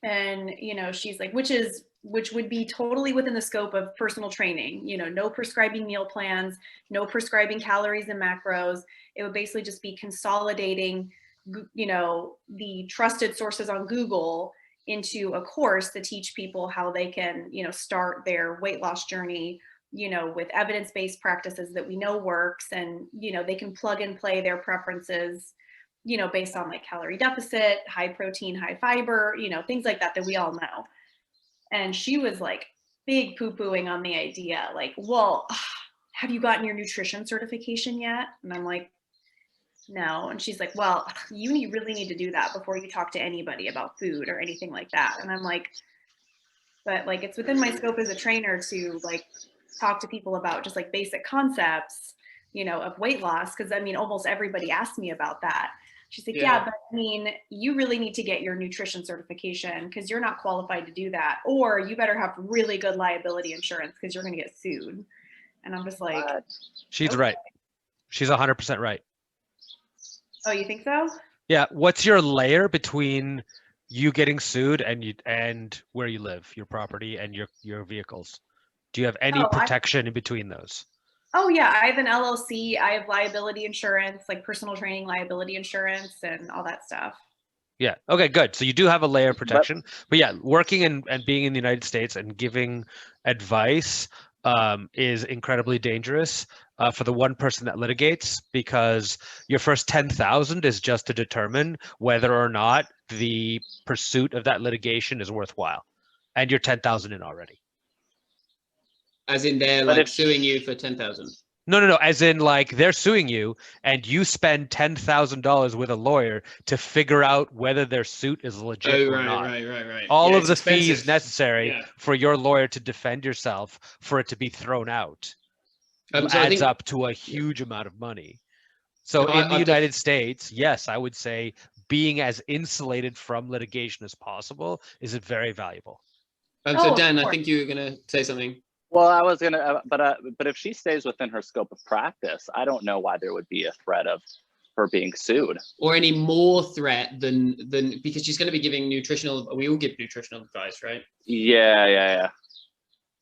[SPEAKER 4] And, she's like, which would be totally within the scope of personal training, no prescribing meal plans, no prescribing calories and macros. It would basically just be consolidating, the trusted sources on Google into a course to teach people how they can, you know, start their weight loss journey, you know, with evidence-based practices that we know works, and, you know, they can plug and play their preferences, you know, based on like calorie deficit, high protein, high fiber, you know, things like that that we all know. And she was like big poo-pooing on the idea, like, well, have you gotten your nutrition certification yet? And I'm like, no. And she's like, well, you really need to do that before you talk to anybody about food or anything like that. And I'm like, but like, it's within my scope as a trainer to like talk to people about just like basic concepts, you know, of weight loss. Cause I mean, almost everybody asked me about that. She's like, yeah, but I mean, you really need to get your nutrition certification because you're not qualified to do that. Or you better have really good liability insurance because you're going to get sued. And I'm just like,
[SPEAKER 2] she's
[SPEAKER 4] okay.
[SPEAKER 2] right. She's 100% right.
[SPEAKER 4] Oh, you think so?
[SPEAKER 2] Yeah. What's your layer between you getting sued and where you live, your property and your vehicles? Do you have any protection in between those?
[SPEAKER 4] Oh yeah, I have an LLC. I have liability insurance, like personal training liability insurance and all that stuff.
[SPEAKER 2] Yeah. Okay, good. So you do have a layer of protection. But yeah, working and being in the United States and giving advice is incredibly dangerous for the one person that litigates, because your first 10,000 is just to determine whether or not the pursuit of that litigation is worthwhile, and you're 10,000 in already.
[SPEAKER 1] As in they're like suing you for 10,000.
[SPEAKER 2] No. As in, like, they're suing you, and you spend $10,000 with a lawyer to figure out whether their suit is legit or not.
[SPEAKER 1] Right.
[SPEAKER 2] All
[SPEAKER 1] yeah,
[SPEAKER 2] of the
[SPEAKER 1] expensive.
[SPEAKER 2] fees necessary for your lawyer to defend yourself, for it to be thrown out, adds up to a huge amount of money. So in the United States, yes, I would say being as insulated from litigation as possible is very valuable.
[SPEAKER 1] So Dan, I think you were going to say something.
[SPEAKER 5] Well, I was gonna, but if she stays within her scope of practice, I don't know why there would be a threat of her being sued,
[SPEAKER 1] or any more threat than because she's going to be giving nutritional. We all give nutritional advice, right?
[SPEAKER 5] Yeah,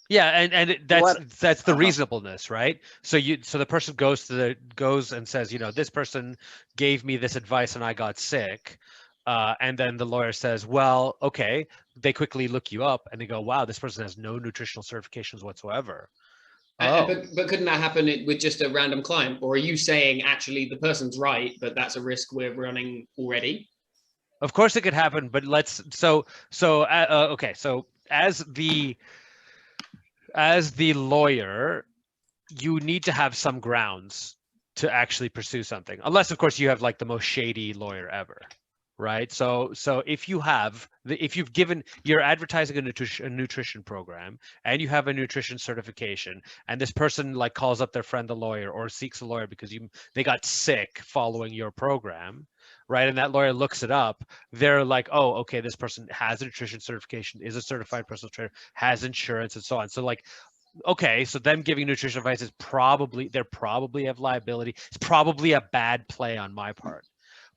[SPEAKER 2] and that's the reasonableness, right? So the person goes and says, you know, this person gave me this advice and I got sick. And then the lawyer says, well, okay. They quickly look you up and they go, wow, this person has no nutritional certifications whatsoever.
[SPEAKER 1] But couldn't that happen with just a random client? Or are you saying actually the person's right, but that's a risk we're running already?
[SPEAKER 2] Of course it could happen, but okay. So as the lawyer, you need to have some grounds to actually pursue something, unless of course you have like the most shady lawyer ever. Right. So if you're advertising a nutrition program and you have a nutrition certification, and this person like calls up their friend, the lawyer, or seeks a lawyer because they got sick following your program, right? And that lawyer looks it up, they're like, oh, okay, this person has a nutrition certification, is a certified personal trainer, has insurance, and so on. So like, okay, so them giving nutrition advice they probably have liability. It's probably a bad play on my part.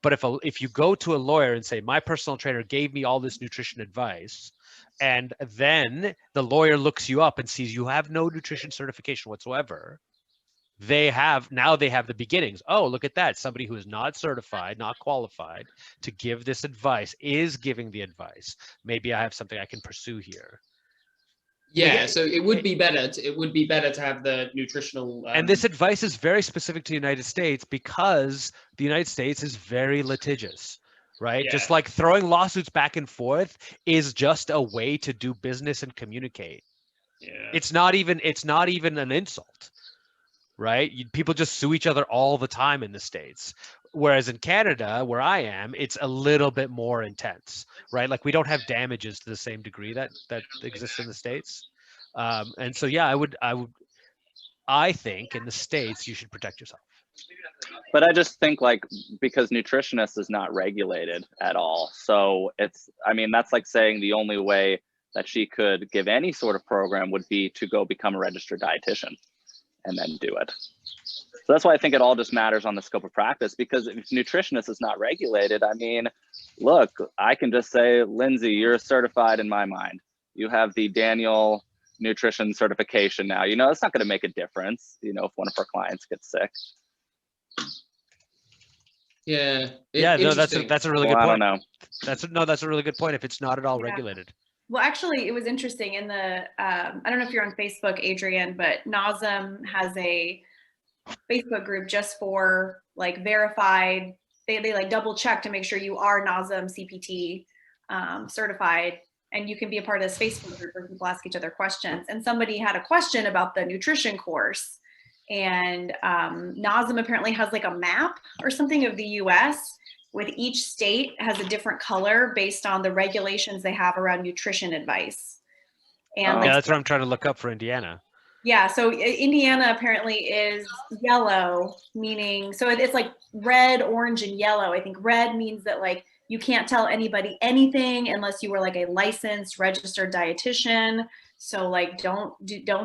[SPEAKER 2] But if you go to a lawyer and say, my personal trainer gave me all this nutrition advice, and then the lawyer looks you up and sees you have no nutrition certification whatsoever, they have the beginnings. Oh, look at that. Somebody who is not certified, not qualified to give this advice is giving the advice. Maybe I have something I can pursue here.
[SPEAKER 1] Yeah, so it would be better to have the nutritional.
[SPEAKER 2] And this advice is very specific to the United States because the United States is very litigious, right?
[SPEAKER 1] Yeah.
[SPEAKER 2] Just like throwing lawsuits back and forth is just a way to do business and communicate.
[SPEAKER 1] Yeah.
[SPEAKER 2] It's not even an insult, right? People just sue each other all the time in the States. Whereas in Canada, where I am, it's a little bit more intense, right? Like we don't have damages to the same degree that exists in the States. And so, yeah, I think in the States, you should protect yourself.
[SPEAKER 5] But I just think like, because nutritionist is not regulated at all. So that's like saying the only way that she could give any sort of program would be to go become a registered dietitian and then do it. So that's why I think it all just matters on the scope of practice, because if nutritionist is not regulated, I mean, look, I can just say, Lindsay, you're certified in my mind. You have the Daniel nutrition certification now. You know, it's not going to make a difference, you know, if one of our clients gets sick.
[SPEAKER 1] Yeah.
[SPEAKER 2] Yeah, no,
[SPEAKER 1] Interesting.
[SPEAKER 2] that's a really
[SPEAKER 5] Well,
[SPEAKER 2] good
[SPEAKER 5] I
[SPEAKER 2] point.
[SPEAKER 5] don't know.
[SPEAKER 2] That's a really good point. If it's not at all
[SPEAKER 4] Yeah.
[SPEAKER 2] regulated.
[SPEAKER 4] Well, actually, it was interesting in the, I don't know if you're on Facebook, Adrian, but NASM has a Facebook group just for like verified, they like double check to make sure you are NASM CPT certified. And you can be a part of this Facebook group where people ask each other questions. And somebody had a question about the nutrition course. And NASM apparently has like a map or something of the US, with each state has a different color based on the regulations they have around nutrition advice. And
[SPEAKER 5] Oh.
[SPEAKER 2] Yeah,
[SPEAKER 4] like,
[SPEAKER 2] that's what I'm trying to look up for Indiana.
[SPEAKER 4] yeah, so Indiana apparently is yellow, meaning, so it's like red, orange, and yellow. I think red means that like you can't tell anybody anything unless you were like a licensed registered dietitian. So like don't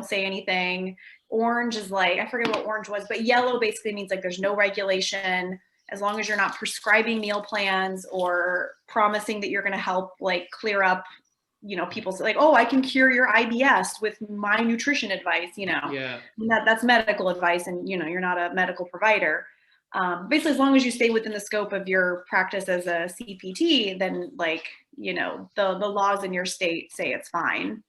[SPEAKER 4] say anything. Orange is like, I forget what orange was, but yellow basically means like there's no regulation, as long as you're not prescribing meal plans or promising that you're going to help like clear up, people say like, oh, I can cure your IBS with my nutrition advice,
[SPEAKER 1] Yeah.
[SPEAKER 4] that's medical advice, and you're not a medical provider. Basically, as long as you stay within the scope of your practice as a CPT, then like, the laws in your state say it's fine.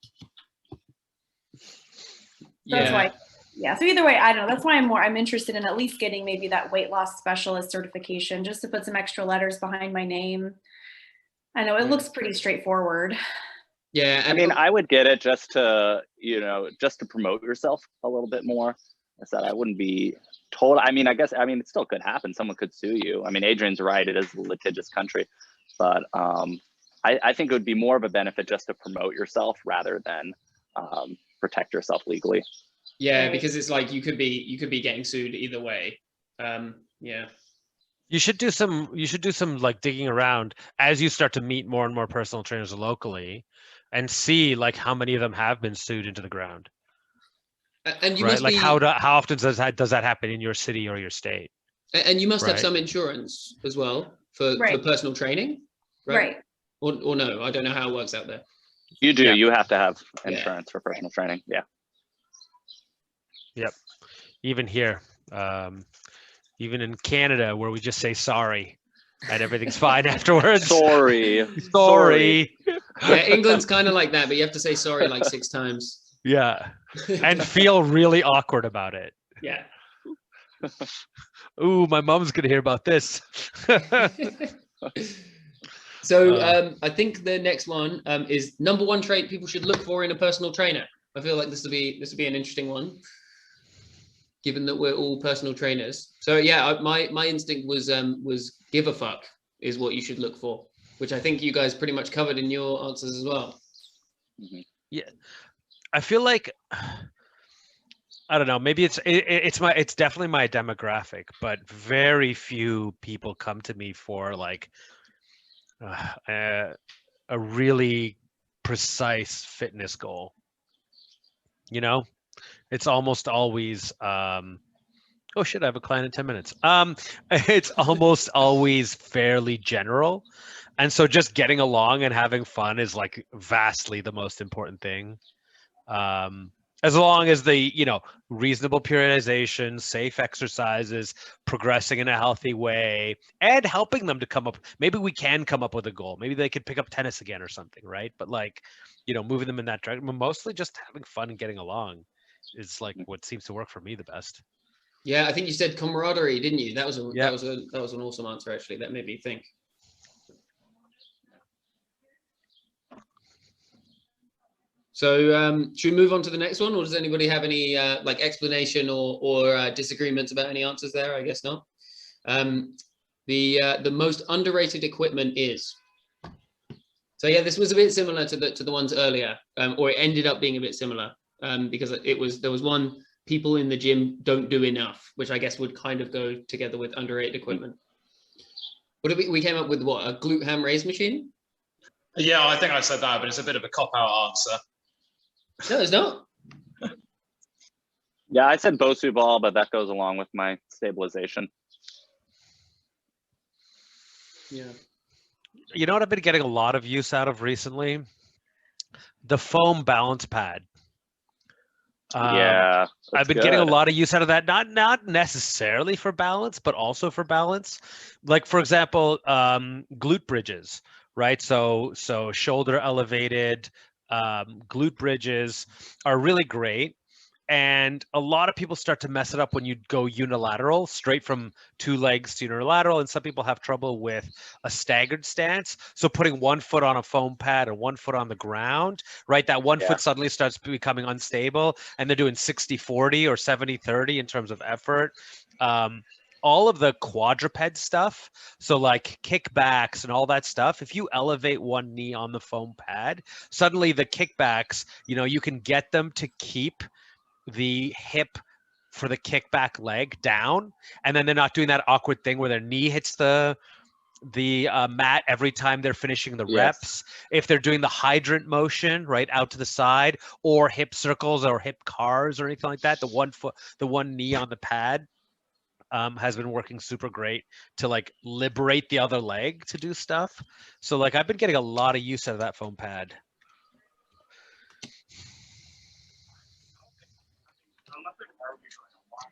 [SPEAKER 4] That's why, yeah. So either way, I don't know. That's why I'm interested in at least getting maybe that weight loss specialist certification, just to put some extra letters behind my name. I know it looks pretty straightforward.
[SPEAKER 1] Yeah.
[SPEAKER 5] I mean, I would get it just to, just to promote yourself a little bit more. I said I wouldn't be told. I mean, it still could happen. Someone could sue you. I mean, Adrian's right. It is a litigious country, but I think it would be more of a benefit just to promote yourself rather than protect yourself legally.
[SPEAKER 1] Yeah,
[SPEAKER 4] Right.
[SPEAKER 1] because it's like you could be getting sued either way. Yeah.
[SPEAKER 2] You should do some like digging around as you start to meet more and more personal trainers locally, and see like how many of them have been sued into the ground.
[SPEAKER 1] And you
[SPEAKER 2] right?
[SPEAKER 1] must
[SPEAKER 2] Like
[SPEAKER 1] be
[SPEAKER 2] how often does that happen in your city or your state?
[SPEAKER 1] and you must have
[SPEAKER 2] Right.
[SPEAKER 1] some insurance as well for
[SPEAKER 4] Right.
[SPEAKER 1] personal training, right?
[SPEAKER 4] Right.
[SPEAKER 1] Or no, I don't know how it works out there.
[SPEAKER 5] You do.
[SPEAKER 2] Yeah.
[SPEAKER 5] You have to have
[SPEAKER 1] Yeah.
[SPEAKER 5] insurance for personal training. Yeah.
[SPEAKER 2] Yep. Even here, even in Canada, where we just say sorry and everything's fine afterwards.
[SPEAKER 5] Sorry.
[SPEAKER 2] Sorry.
[SPEAKER 1] Yeah, England's kind of like that, but you have to say sorry like 6 times.
[SPEAKER 2] Yeah. And feel really awkward about it.
[SPEAKER 1] Yeah.
[SPEAKER 2] Ooh, my mom's gonna hear about this.
[SPEAKER 1] So I think the next one is number 1 trait people should look for in a personal trainer. I feel like this will be an interesting one, given that we're all personal trainers. So yeah, my instinct was give a fuck is what you should look for, which I think you guys pretty much covered in your answers as well.
[SPEAKER 5] Mhm.
[SPEAKER 2] Yeah, I feel like I don't know. Maybe it's definitely my demographic, but very few people come to me for like a really precise fitness goal. It's almost always oh shit, I have a client in 10 minutes. It's almost always fairly general, and so just getting along and having fun is like vastly the most important thing. As long as the reasonable periodization, safe exercises, progressing in a healthy way, and helping them to come up, maybe we can come up with a goal, maybe they could pick up tennis again or something, right? But like moving them in that direction, mostly just having fun and getting along is like what seems to work for me the best.
[SPEAKER 1] Yeah, I think you said camaraderie, didn't you? That was
[SPEAKER 2] Yeah.
[SPEAKER 1] that was an awesome answer, actually. That made me think. So should we move on to the next one, or does anybody have any like explanation or disagreements about any answers there? I guess not. The most underrated equipment is. So yeah, this was a bit similar to the ones earlier, or it ended up being a bit similar because there was one, people in the gym don't do enough, which I guess would kind of go together with underrated equipment. What did we came up with? What, a glute ham raise machine?
[SPEAKER 3] Yeah, I think I said that, but it's a bit of a cop-out answer.
[SPEAKER 1] No, it's not.
[SPEAKER 5] Yeah, I said Bosu ball, but that goes along with my stabilization.
[SPEAKER 1] Yeah.
[SPEAKER 2] You know what I've been getting a lot of use out of recently? The foam balance pad.
[SPEAKER 5] Yeah,
[SPEAKER 2] I've been getting a lot of use out of that, not necessarily for balance, but also for balance. Like for example, glute bridges, right? So shoulder elevated glute bridges are really great. And a lot of people start to mess it up when you go unilateral, straight from two legs to unilateral. And some people have trouble with a staggered stance. So putting one foot on a foam pad and one foot on the ground, right? That one foot suddenly starts becoming unstable and they're doing 60-40 or 70-30 in terms of effort. All of the quadruped stuff, so like kickbacks and all that stuff, if you elevate one knee on the foam pad, suddenly the kickbacks, you can get them to keep the hip for the kickback leg down, and then they're not doing that awkward thing where their knee hits the mat every time they're finishing the reps. If they're doing the hydrant motion, right, out to the side, or hip circles or hip cars or anything like that, the one knee on the pad has been working super great to like liberate the other leg to do stuff. So like I've been getting a lot of use out of that foam pad.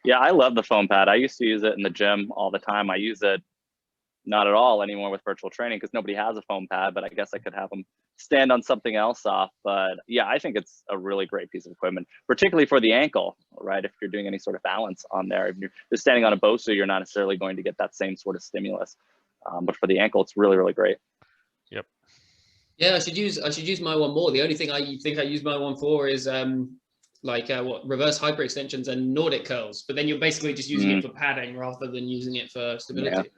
[SPEAKER 5] Yeah, I love the foam pad. I used to use it in the gym all the time. I use it not at all anymore with virtual training because nobody has a foam pad, but I guess I could have them stand on something else off. But yeah, I think it's a really great piece of equipment, particularly for the ankle, right? If you're doing any sort of balance on there, if you're just standing on a BOSU, you're not necessarily going to get that same sort of stimulus. But for the ankle, it's really, really great.
[SPEAKER 2] Yep.
[SPEAKER 1] Yeah, I should use my one more. The only thing I think I use my one for is reverse hyperextensions and Nordic curls, but then you're basically just using it for padding rather than using it for stability.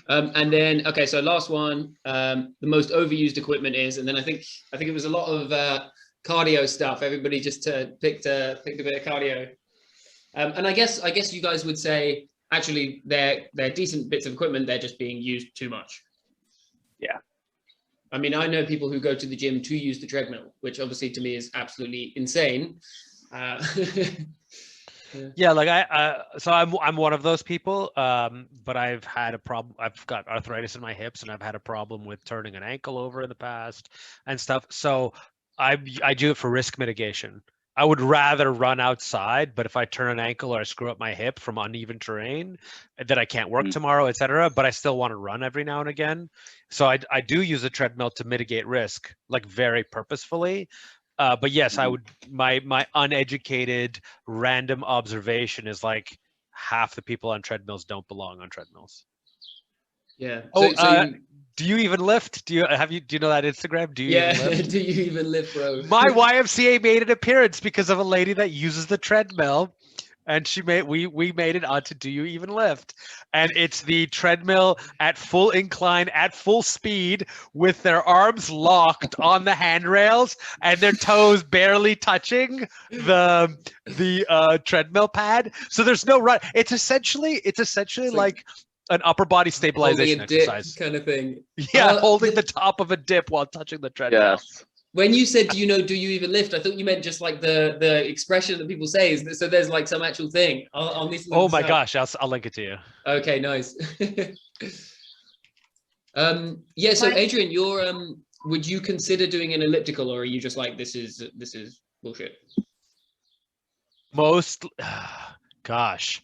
[SPEAKER 1] And then, okay, so last one, the most overused equipment is, and then I think it was a lot of cardio stuff. Everybody just picked a bit of cardio. And I guess you guys would say, actually, they're decent bits of equipment. They're just being used too much.
[SPEAKER 5] Yeah.
[SPEAKER 1] I mean, I know people who go to the gym to use the treadmill, which obviously to me is absolutely insane.
[SPEAKER 2] Yeah, like so I'm one of those people, but I've had a problem. I've got arthritis in my hips, and I've had a problem with turning an ankle over in the past and stuff. So I do it for risk mitigation. I would rather run outside, but if I turn an ankle or I screw up my hip from uneven terrain, that I can't work tomorrow, etc. But I still want to run every now and again. So I do use a treadmill to mitigate risk, like very purposefully. But yes, I would. My uneducated random observation is like half the people on treadmills don't belong on treadmills.
[SPEAKER 1] Yeah.
[SPEAKER 2] Do you even lift? Do you know that Instagram? Do you even lift?
[SPEAKER 1] Do you even lift, bro?
[SPEAKER 2] My YMCA made an appearance because of a lady that uses the treadmill, and we made it onto Do You Even Lift? And it's the treadmill at full incline, at full speed, with their arms locked on the handrails and their toes barely touching the treadmill pad. So there's no run. It's essentially like an upper body stabilization exercise
[SPEAKER 1] kind of thing.
[SPEAKER 2] Yeah, holding the top of a dip while touching the treadmill.
[SPEAKER 5] Yes.
[SPEAKER 1] When you said, do you even lift? I thought you meant just like the expression that people say. So there's like some actual thing. I'll need to look
[SPEAKER 2] Oh my gosh, I'll link it to you.
[SPEAKER 1] Okay, nice. Yeah. So Adrian, would you consider doing an elliptical, or are you just like this is bullshit?
[SPEAKER 2] Gosh.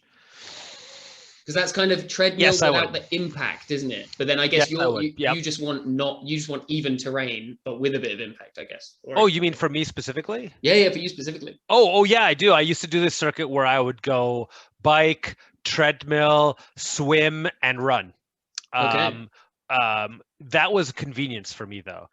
[SPEAKER 1] Because that's kind of treadmill without the impact, isn't it? But then I guess you just want even terrain, but with a bit of impact, I guess.
[SPEAKER 2] Oh, you mean for me specifically?
[SPEAKER 1] Yeah, for you specifically.
[SPEAKER 2] Oh yeah, I do. I used to do this circuit where I would go bike, treadmill, swim, and run.
[SPEAKER 1] Okay.
[SPEAKER 2] That was convenience for me though.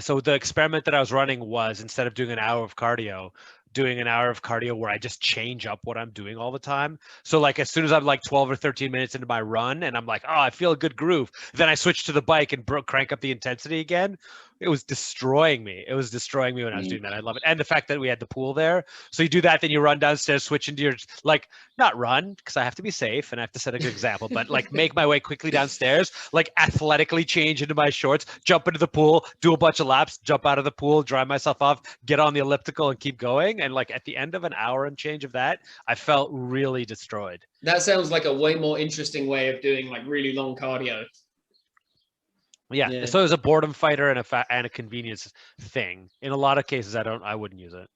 [SPEAKER 2] So the experiment that I was running was, instead of doing an hour of cardio, doing an hour of cardio where I just change up what I'm doing all the time. So like as soon as I'm like 12 or 13 minutes into my run and I'm like, oh, I feel a good groove, then I switch to the bike and crank up the intensity again. It was destroying me. It was destroying me when I was doing that. I love it. And the fact that we had the pool there. So you do that, then you run downstairs, switch into your, like, not run, because I have to be safe and I have to set a good example, but like make my way quickly downstairs, like athletically change into my shorts, jump into the pool, do a bunch of laps, jump out of the pool, dry myself off, get on the elliptical and keep going. And like at the end of an hour and change of that, I felt really destroyed.
[SPEAKER 1] That sounds like a way more interesting way of doing like really long cardio.
[SPEAKER 2] Yeah. So it was a boredom fighter and a convenience thing. In a lot of cases, I wouldn't use it.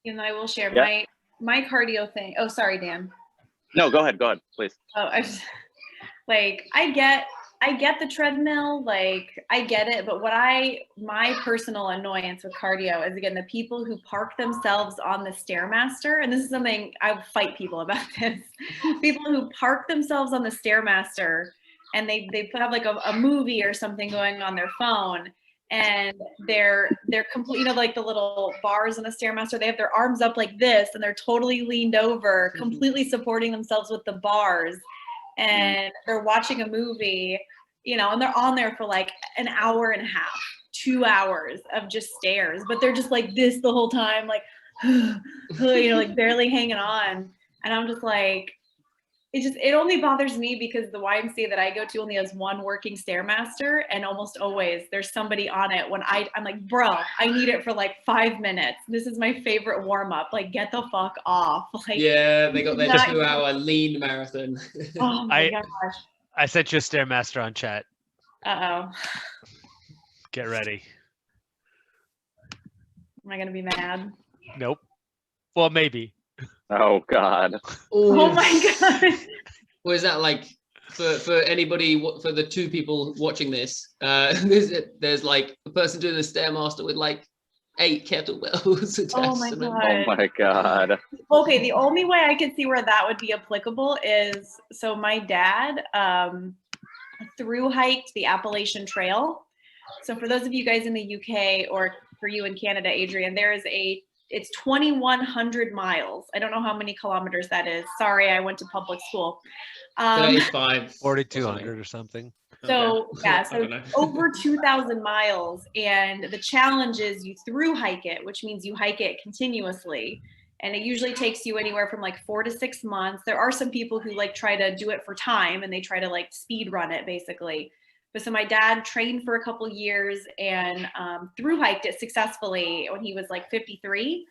[SPEAKER 4] And I will share
[SPEAKER 5] Yeah.
[SPEAKER 4] my cardio thing. Oh, sorry, Dan.
[SPEAKER 5] No, go ahead, please.
[SPEAKER 4] Oh, like I get the treadmill, like I get it, but my personal annoyance with cardio is, again, the people who park themselves on the Stairmaster, and this is something I fight people about this. People who park themselves on the Stairmaster and they have like a movie or something going on their phone, and they're complete, you know, like the little bars on the Stairmaster, they have their arms up like this and they're totally leaned over, completely supporting themselves with the bars, and they're watching a movie, you know, and they're on there for like an hour and a half, 2 hours of just stairs, but they're just like this the whole time, like, you know, like barely hanging on. And I'm just like, it only bothers me because the YMCA that I go to only has one working Stairmaster, and almost always there's somebody on it when I'm like, bro, I need it for like 5 minutes. This is my favorite warm up. Like, get the fuck off. Like,
[SPEAKER 1] yeah, they got their 2-hour lean marathon.
[SPEAKER 4] Oh my gosh.
[SPEAKER 2] I sent you a Stairmaster on chat.
[SPEAKER 4] Uh-oh.
[SPEAKER 2] Get ready.
[SPEAKER 4] Am I gonna be mad?
[SPEAKER 2] Nope. Well, maybe.
[SPEAKER 5] Oh God.
[SPEAKER 4] Oh my god.
[SPEAKER 1] Was that like for anybody, for the 2 people watching this? There's like a person doing the Stairmaster with like 8 kettlebells attached.
[SPEAKER 4] Oh my
[SPEAKER 1] to them.
[SPEAKER 4] god.
[SPEAKER 5] Oh my God.
[SPEAKER 4] Okay, the only way I could see where that would be applicable is, so my dad through hiked the Appalachian Trail. So for those of you guys in the UK, or for you in Canada, Adrian, it's 2,100 miles. I don't know how many kilometers that is. Sorry, I went to public school.
[SPEAKER 1] 35.
[SPEAKER 2] 4,200 or something.
[SPEAKER 4] So
[SPEAKER 1] Okay.
[SPEAKER 4] yeah,
[SPEAKER 1] I
[SPEAKER 4] so
[SPEAKER 1] don't know.
[SPEAKER 4] over 2,000 miles, and the challenge is you through hike it, which means you hike it continuously, and it usually takes you anywhere from like 4 to 6 months. There are some people who like try to do it for time, and they try to like speed run it basically. But so my dad trained for a couple years and through hiked it successfully when he was like 53.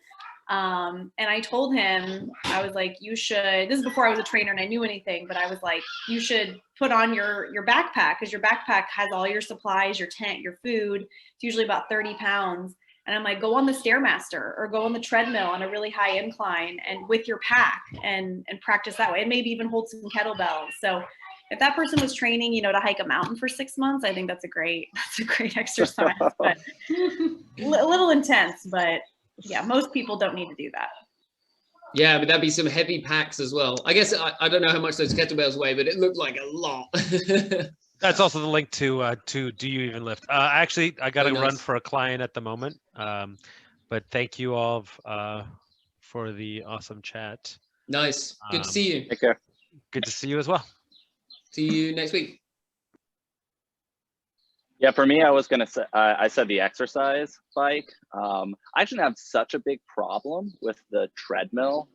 [SPEAKER 4] And I told him, I was like, you should, this is before I was a trainer and I knew anything, but I was like, you should put on your backpack, because your backpack has all your supplies, your tent, your food. It's usually about 30 pounds. And I'm like, go on the Stairmaster or go on the treadmill on a really high incline and with your pack and practice that way, and maybe even hold some kettlebells. So if that person was training, you know, to hike a mountain for 6 months, I think that's a great exercise, but a little intense. But yeah, most people don't need to do that.
[SPEAKER 1] Yeah, but that'd be some heavy packs as well. I guess I don't know how much those kettlebells weigh, but it looked like a lot.
[SPEAKER 2] That's also the link to Do You Even Lift? Actually, I got to run for a client at the moment. But thank you all for the awesome chat.
[SPEAKER 1] Nice. Good to see you.
[SPEAKER 5] Take care.
[SPEAKER 2] Good to see you as well.
[SPEAKER 1] See you next week.
[SPEAKER 5] Yeah, for me, I was gonna say, I said the exercise bike. I actually have such a big problem with the treadmill.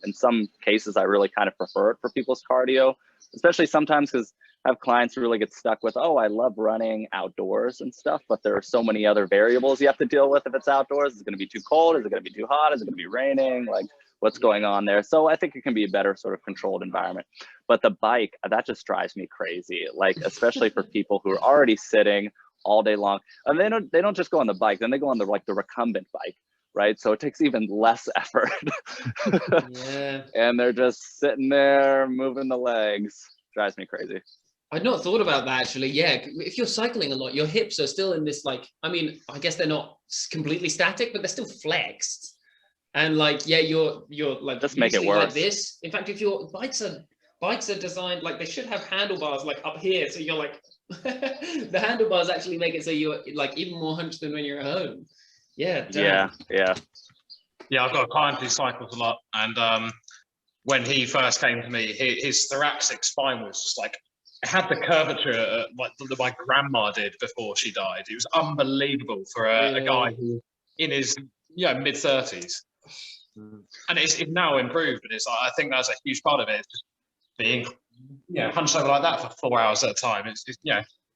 [SPEAKER 5] In some cases, I really kind of prefer it for people's cardio, especially sometimes because I have clients who really get stuck with, oh, I love running outdoors and stuff, but there are so many other variables you have to deal with if it's outdoors. Is it gonna be too cold? Is it gonna be too hot? Is it gonna be raining? Like, what's going on there? So I think it can be a better sort of controlled environment. But the bike, that just drives me crazy. Like, especially for people who are already sitting all day long. And they don't just go on the bike, then they go on the recumbent bike, right? So it takes even less effort.
[SPEAKER 1] Yeah.
[SPEAKER 5] And they're just sitting there moving the legs. Drives me crazy.
[SPEAKER 1] I'd not thought about that actually. Yeah, if you're cycling a lot, your hips are still in this, like, I mean, I guess they're not completely static, but they're still flexed. And like, yeah, you're like,
[SPEAKER 5] just make it worse.
[SPEAKER 1] Like this. In fact, if your bikes are designed like, they should have handlebars like up here, so you're like the handlebars actually make it so you're like even more hunched than when you're at home. Yeah. Damn.
[SPEAKER 5] Yeah.
[SPEAKER 3] I've got a client who cycles a lot, and when he first came to me, his thoracic spine was just like, it had the curvature like my grandma did before she died. It was unbelievable for a guy who in his mid-30s. And it's now improved, but it's like, I think that's a huge part of it. It's just being hunched over like that for 4 hours at a time. It's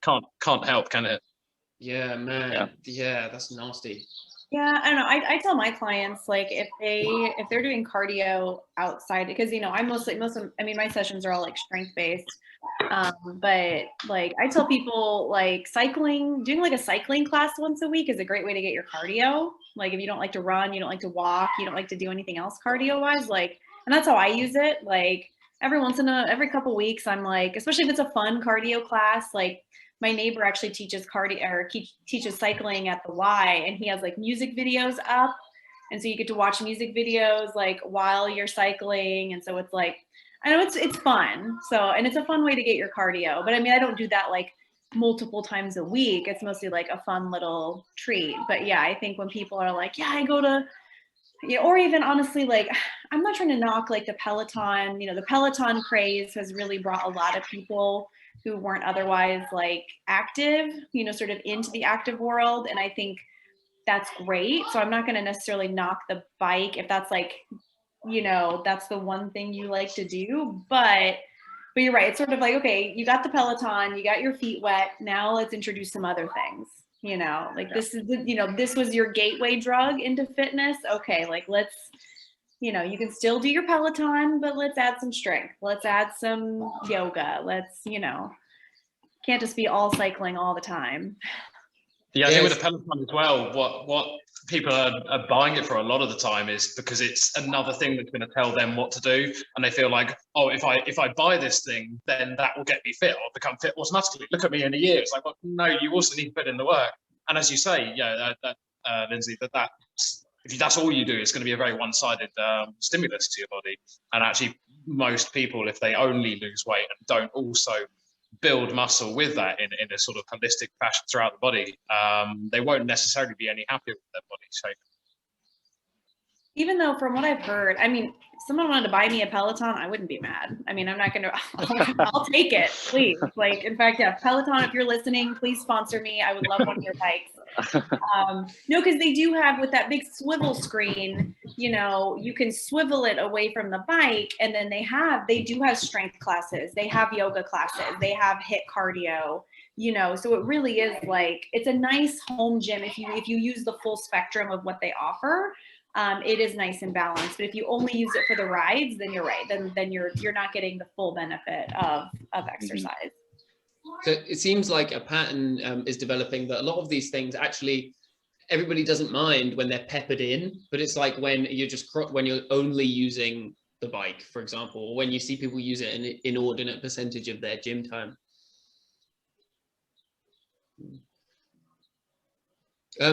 [SPEAKER 3] can't help, can it?
[SPEAKER 1] Yeah, man. Yeah, that's nasty.
[SPEAKER 4] Yeah, I don't know. I tell my clients, like, if they're doing cardio outside, because my sessions are all like strength based. But like I tell people, like, doing like a cycling class once a week is a great way to get your cardio. Like if you don't like to run, you don't like to walk, you don't like to do anything else cardio wise, like, and that's how I use it. Like every couple weeks, I'm like, especially if it's a fun cardio class, like my neighbor actually teaches teaches cycling at the Y, and he has like music videos up. And so you get to watch music videos like while you're cycling. And so it's like, I know it's fun. So, and it's a fun way to get your cardio, but I mean, I don't do that like multiple times a week. It's mostly like a fun little treat. But yeah, I think when people are like, yeah, I go to, or even honestly, like, I'm not trying to knock like the Peloton, the Peloton craze has really brought a lot of people who weren't otherwise like active, sort of into the active world. And I think that's great. So I'm not going to necessarily knock the bike if that's like, that's the one thing you like to do. But you're right. It's sort of like, okay, you got the Peloton, you got your feet wet. Now let's introduce some other things, this is, this was your gateway drug into fitness. Okay. Like let's, you can still do your Peloton, but let's add some strength. Let's add some yoga. Let's, can't just be all cycling all the time.
[SPEAKER 3] Yeah, I think with the Peloton as well, what people are buying it for a lot of the time is because it's another thing that's going to tell them what to do, and they feel like, oh, if I buy this thing, then that will get me fit. I'll become fit automatically. Look at me in a year. It's like, well, no, you also need to put in the work. And as you say, Lindsay, if that's all you do, it's going to be a very one-sided stimulus to your body. And actually, most people, if they only lose weight and don't also build muscle with that in a sort of holistic fashion throughout the body, they won't necessarily be any happier with their body shape.
[SPEAKER 4] Even though from what I've heard, I mean, if someone wanted to buy me a Peloton, I wouldn't be mad. I mean, I'm not going to, I'll take it, please. Like, in fact, yeah, Peloton, if you're listening, please sponsor me. I would love one of your bikes. No, because they do have, with that big swivel screen, you can swivel it away from the bike, and then they do have strength classes. They have yoga classes. They have HIIT cardio. So it really is like, it's a nice home gym if you use the full spectrum of what they offer. It is nice and balanced, but if you only use it for the rides, then you're right. Then you're not getting the full benefit of exercise.
[SPEAKER 1] So it seems like a pattern is developing that a lot of these things actually everybody doesn't mind when they're peppered in, but it's like when you're only using the bike, for example, or when you see people use it in an inordinate percentage of their gym time.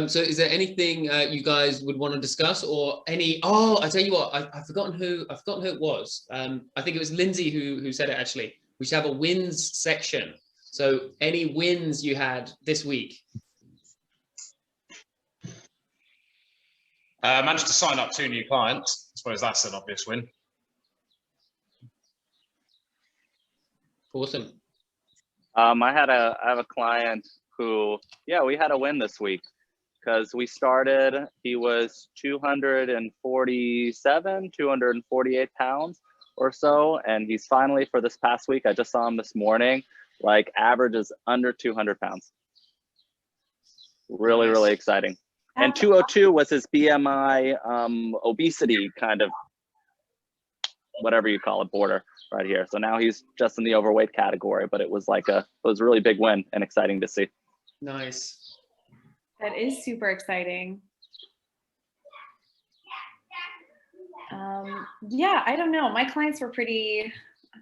[SPEAKER 1] So is there anything you guys would want to discuss, or any? Oh, I tell you what, I've forgotten who it was. I think it was Lindsay who said it actually. We should have a wins section. So any wins you had this week?
[SPEAKER 3] Managed to sign up 2 new clients. I suppose that's an obvious win.
[SPEAKER 1] Awesome.
[SPEAKER 5] I have a client who, we had a win this week. Because we started, he was 248 pounds or so. And he's finally, for this past week, I just saw him this morning, like averages under 200 pounds. Really, really exciting. And 202 was his BMI obesity kind of, whatever you call it, border right here. So now he's just in the overweight category, but it was a really big win and exciting to see.
[SPEAKER 1] Nice.
[SPEAKER 4] That is super exciting. Yeah, I don't know. My clients were it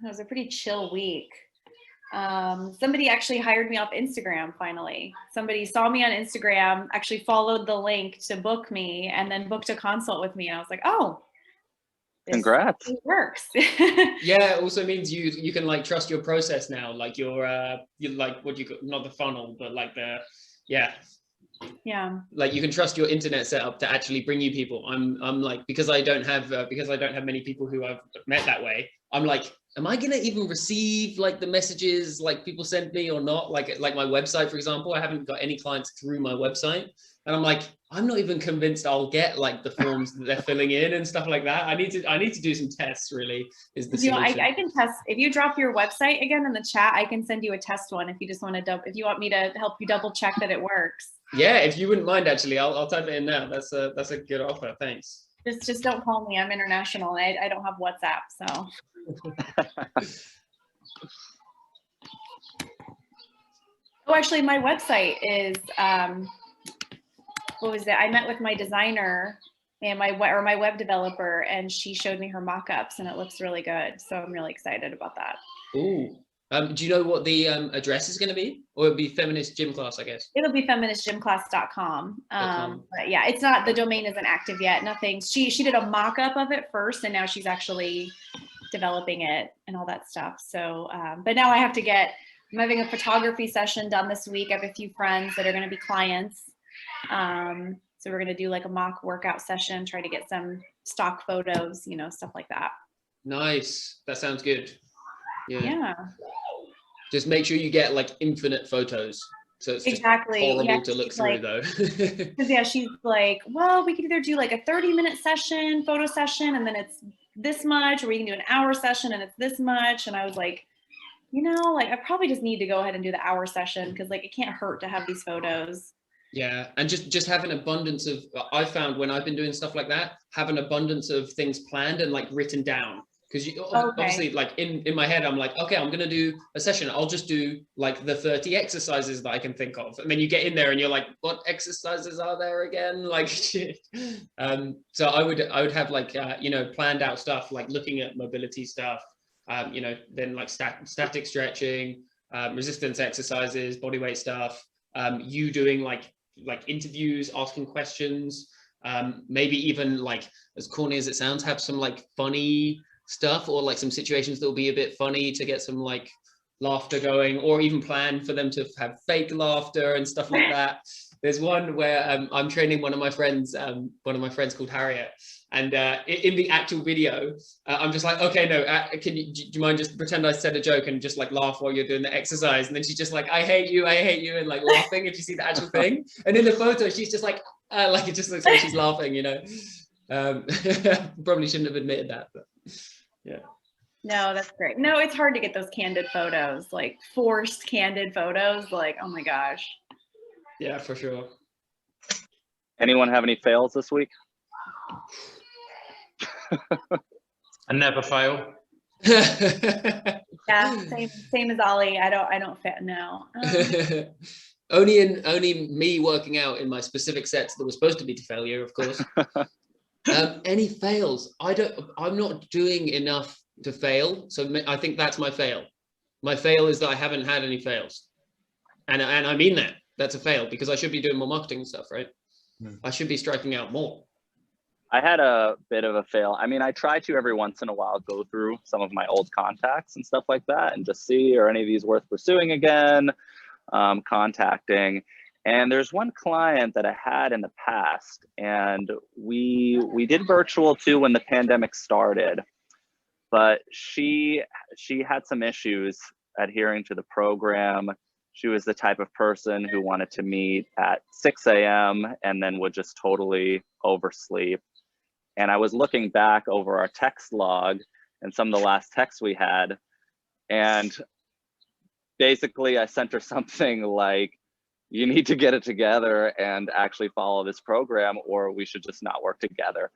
[SPEAKER 4] was a pretty chill week. Somebody actually hired me off Instagram finally. Somebody saw me on Instagram, actually followed the link to book me, and then booked a consult with me. And I was like, oh,
[SPEAKER 5] congrats.
[SPEAKER 4] It works.
[SPEAKER 1] Yeah, it also means you can like trust your process now. Like you're like, what you got, not the funnel, but like
[SPEAKER 4] yeah,
[SPEAKER 1] like you can trust your internet setup to actually bring you people. I'm like, because I don't have many people who I've met that way, I'm like, am I gonna even receive like the messages like people send me or not? Like my website, for example, I haven't got any clients through my website, and I'm like, I'm not even convinced I'll get like the forms that they're filling in and stuff like that. I need to do some tests. Really, is the solution.
[SPEAKER 4] I can test. If you drop your website again in the chat, I can send you a test one if you just want to if you want me to help you double check that it works.
[SPEAKER 1] Yeah, if you wouldn't mind, actually, I'll type it in now. That's a good offer. Thanks.
[SPEAKER 4] Just don't call me. I'm international. I don't have WhatsApp, so. Oh, actually, my website is what was it? I met with my designer and my web developer, and she showed me her mock-ups, and it looks really good. So I'm really excited about that.
[SPEAKER 1] Ooh. Do you know what the address is going to be? Or it'll be Feminist Gym Class, I guess.
[SPEAKER 4] It'll be feministgymclass.com. But yeah, it's not, the domain isn't active yet. Nothing. She did a mock-up of it first, and now she's actually developing it and all that stuff. So, but now I'm having a photography session done this week. I have a few friends that are going to be clients. So we're going to do like a mock workout session, try to get some stock photos, stuff like that.
[SPEAKER 1] Nice. That sounds good.
[SPEAKER 4] Yeah.
[SPEAKER 1] Just make sure you get like infinite photos. So it's
[SPEAKER 4] exactly
[SPEAKER 1] horrible to look through, though.
[SPEAKER 4] Because yeah, she's like, well, we could either do like a 30-minute session, photo session, and then it's this much, or we can do an hour session and it's this much. And I was like, I probably just need to go ahead and do the hour session, because like it can't hurt to have these photos.
[SPEAKER 1] Yeah, and just have an abundance of, I found when I've been doing stuff like that, have an abundance of things planned and like written down. Because obviously, like in my head, I'm like, okay, I'm going to do a session. I'll just do like the 30 exercises that I can think of. And then you get in there and you're like, what exercises are there again? Like, shit. So I would have like, planned out stuff, like looking at mobility stuff, then like static stretching, resistance exercises, body weight stuff, you doing like interviews, asking questions, maybe even like, as corny as it sounds, have some like funny stuff, or like some situations that will be a bit funny to get some like laughter going, or even plan for them to have fake laughter and stuff like that. There's one where I'm training one of my friends called Harriet, and in the actual video, I'm just like, okay, no, do you mind just pretend I said a joke and just like laugh while you're doing the exercise? And then she's just like, I hate you, and like laughing, if you see the actual thing. And in the photo, she's just like it just looks like she's laughing, Probably shouldn't have admitted that, but yeah.
[SPEAKER 4] No, that's great. No, it's hard to get those candid photos, like forced candid photos, like, oh my gosh.
[SPEAKER 1] Yeah, for sure.
[SPEAKER 5] Anyone have any fails this week?
[SPEAKER 3] I never fail.
[SPEAKER 4] Yeah, same as Ollie. I don't fit. No.
[SPEAKER 1] Only me working out in my specific sets that were supposed to be to failure, of course. Any fails? I'm not doing enough to fail. So I think that's my fail. My fail is that I haven't had any fails. And I mean that. That's a fail, because I should be doing more marketing and stuff, right? I should be striking out more.
[SPEAKER 5] I had a bit of a fail. I mean, I try to every once in a while go through some of my old contacts and stuff like that and just see, are any of these worth pursuing again, contacting. And there's one client that I had in the past, and we did virtual too when the pandemic started, but she had some issues adhering to the program. She was the type of person who wanted to meet at 6 a.m. and then would just totally oversleep. And I was looking back over our text log and some of the last texts we had, and basically I sent her something like, you need to get it together and actually follow this program, or we should just not work together,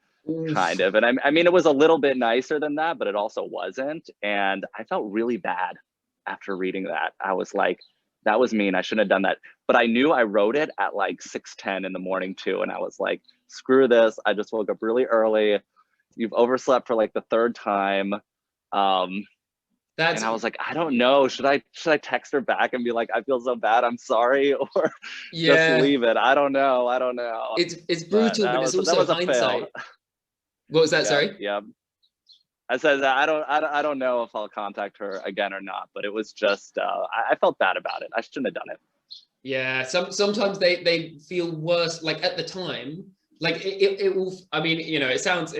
[SPEAKER 5] kind of. And I mean, it was a little bit nicer than that, but it also wasn't. And I felt really bad after reading that. I was like, that was mean. I shouldn't have done that. But I knew I wrote it at like 6:10 in the morning too. And I was like, screw this. I just woke up really early. You've overslept for like the third time. And I was like, I don't know. Should I text her back and be like, I feel so bad, I'm sorry, or just leave it? I don't know.
[SPEAKER 1] It's brutal, but it's also hindsight. What was that? Sorry.
[SPEAKER 5] Yeah. I said I don't know if I'll contact her again or not, but it was just I felt bad about it. I shouldn't have done it.
[SPEAKER 1] Yeah. Sometimes they feel worse. Like at the time, like it will, I mean, you know, it sounds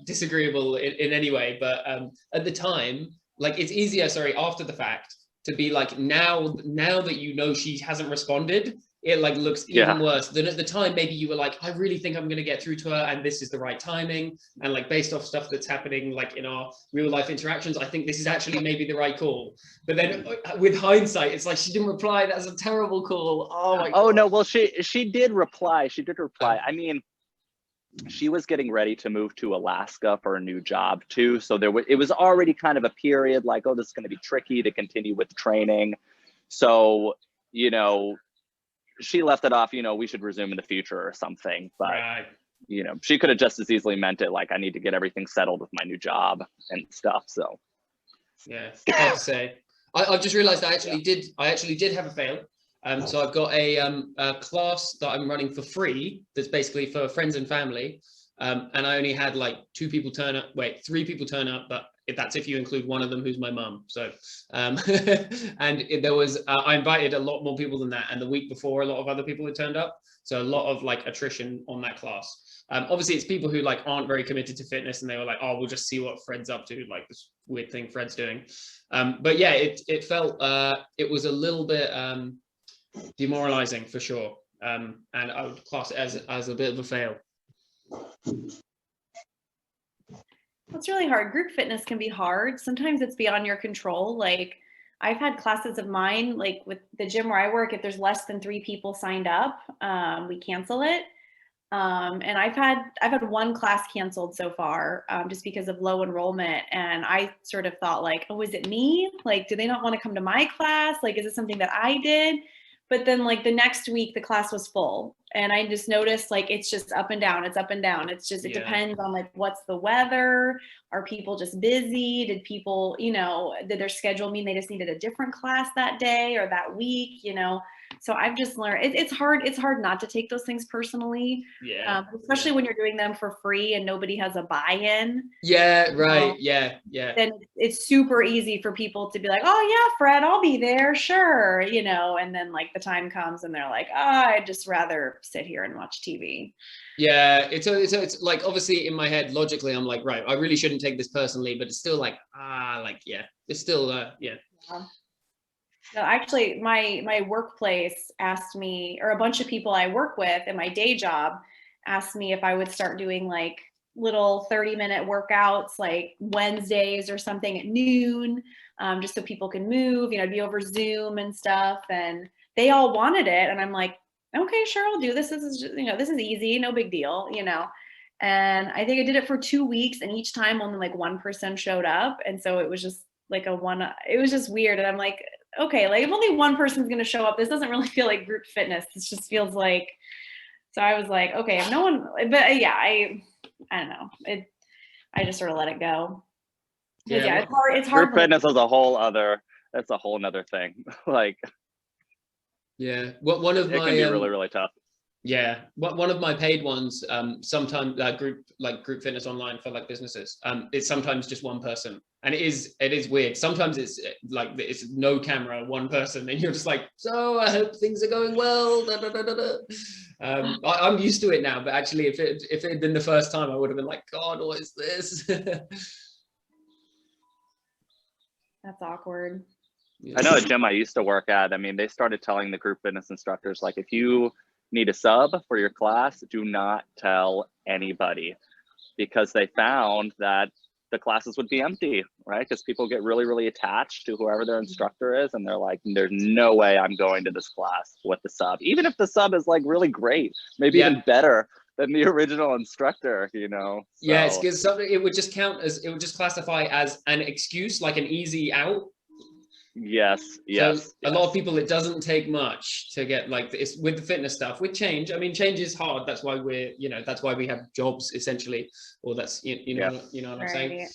[SPEAKER 1] disagreeable in any way, but at the time, like it's easier, sorry, after the fact to be like, now that you know she hasn't responded, it like looks even worse than at the time. Maybe you were like, I really think I'm going to get through to her and this is the right timing, and like based off stuff that's happening like in our real life interactions, I think this is actually maybe the right call. But then with hindsight, it's like, she didn't reply, that's a terrible call. Oh my God.
[SPEAKER 5] No, well, she did reply. I mean, she was getting ready to move to Alaska for a new job too, so it was already kind of a period like, oh, this is going to be tricky to continue with training. So, you know, she left it off, you know, we should resume in the future or something. But you know, she could have just as easily meant it like, I need to get everything settled with my new job and stuff. So
[SPEAKER 1] yeah, hard to say. I've just realized I actually did have a fail. So I've got a class that I'm running for free that's basically for friends and family, and I only had like 3 people turn up, but that's if you include one of them who's my mum. So and there was I invited a lot more people than that, and the week before a lot of other people had turned up, so a lot of like attrition on that class. Obviously it's people who like aren't very committed to fitness, and they were like, oh, we'll just see what Fred's up to, like this weird thing Fred's doing. But yeah, it felt it was a little bit demoralizing for sure, and I would class it as a bit of a fail.
[SPEAKER 4] It's really hard. Group fitness can be hard. Sometimes it's beyond your control. Like I've had classes of mine, like with the gym where I work, if there's less than 3 people signed up, we cancel it. And I've had 1 class canceled so far, just because of low enrollment. And I sort of thought like, oh, is it me? Like, do they not want to come to my class? Like, is it something that I did? But then like the next week the class was full, and I just noticed like it's just up and down. It's up and down. It's just, it depends on like what's the weather. Are people just busy? Did people, you know, did their schedule mean they just needed a different class that day or that week, you know? So I've just learned it's hard not to take those things personally. Especially when you're doing them for free and nobody has a buy-in.
[SPEAKER 1] Yeah, right. Yeah.
[SPEAKER 4] Then it's super easy for people to be like, oh yeah, Fred, I'll be there, sure, you know. And then like the time comes and they're like, oh, I'd just rather sit here and watch TV. Yeah,
[SPEAKER 1] it's like, obviously in my head logically I'm like, right, I really shouldn't take this personally, but it's still like, it's still
[SPEAKER 4] No, actually, my workplace asked me, or a bunch of people I work with in my day job asked me if I would start doing like little 30-minute workouts like Wednesdays or something at noon, just so people can move, you know, be over Zoom and stuff. And they all wanted it. And I'm like, okay, sure, I'll do this. This is just, you know, this is easy, no big deal, you know. And I think I did it for 2 weeks, and each time only like one person showed up. And so it was just like it was just weird. And I'm like, okay, like if only one person's going to show up, this doesn't really feel like group fitness. This just feels like, so I was like, okay, if no one, but yeah, I don't know. I just sort of let it go. Yeah, it's hard.
[SPEAKER 5] Group fitness is that's a whole nother thing. Like,
[SPEAKER 1] yeah, one of
[SPEAKER 5] it
[SPEAKER 1] my
[SPEAKER 5] can be really, really tough.
[SPEAKER 1] Yeah, one of my paid ones, sometimes group fitness online for like businesses, it's sometimes just one person, and it is weird. Sometimes it's like it's no camera, one person, and you're just like, so I hope things are going well. Da, da, da, da, da. I'm used to it now, but actually if it had been the first time, I would have been like, God, what is this?
[SPEAKER 4] That's awkward.
[SPEAKER 5] I know a gym I used to work at, I mean, they started telling the group fitness instructors, like, if you need a sub for your class, do not tell anybody, because they found that the classes would be empty, right? Because people get really, really attached to whoever their instructor is, and they're like, there's no way I'm going to this class with the sub, even if the sub is like really great, maybe even better than the original instructor, you know? So.
[SPEAKER 1] Yeah, it's because it would just classify as an excuse, like an easy out.
[SPEAKER 5] Yes.
[SPEAKER 1] So a lot of people, it doesn't take much to get like this with the fitness stuff. With change, I mean, change is hard. That's why that's why we have jobs essentially, or that's you know what I'm saying.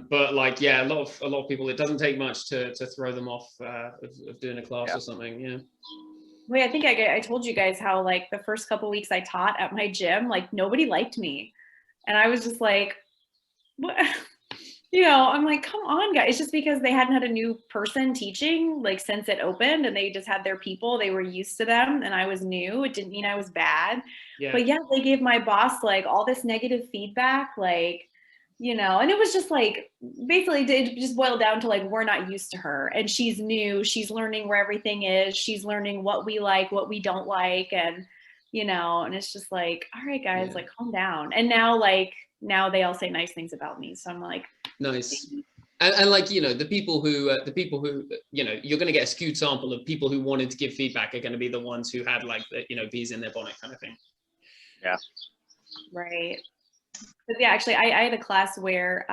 [SPEAKER 1] But like, yeah, a lot of people, it doesn't take much to throw them off of doing a class or something. Yeah.
[SPEAKER 4] Wait, I think I told you guys how like the first couple weeks I taught at my gym, like nobody liked me, and I was just like, what? you know, I'm like, come on, guys. It's just because they hadn't had a new person teaching like since it opened, and they just had their people. They were used to them, and I was new. It didn't mean I was bad.
[SPEAKER 1] Yeah.
[SPEAKER 4] But yeah, they gave my boss like all this negative feedback, like, you know, and it was just like, basically it just boiled down to like, we're not used to her, and she's new. She's learning where everything is. She's learning what we like, what we don't like. And, you know, and it's just like, all right, guys,
[SPEAKER 1] Yeah.
[SPEAKER 4] like calm down. And now they all say nice things about me. So I'm like,
[SPEAKER 1] nice. And like, you know, the people who, you know, you're going to get a skewed sample of people who wanted to give feedback are going to be the ones who had like the, you know, bees in their bonnet kind of thing.
[SPEAKER 5] Yeah.
[SPEAKER 4] right. But yeah, actually, I had a class where,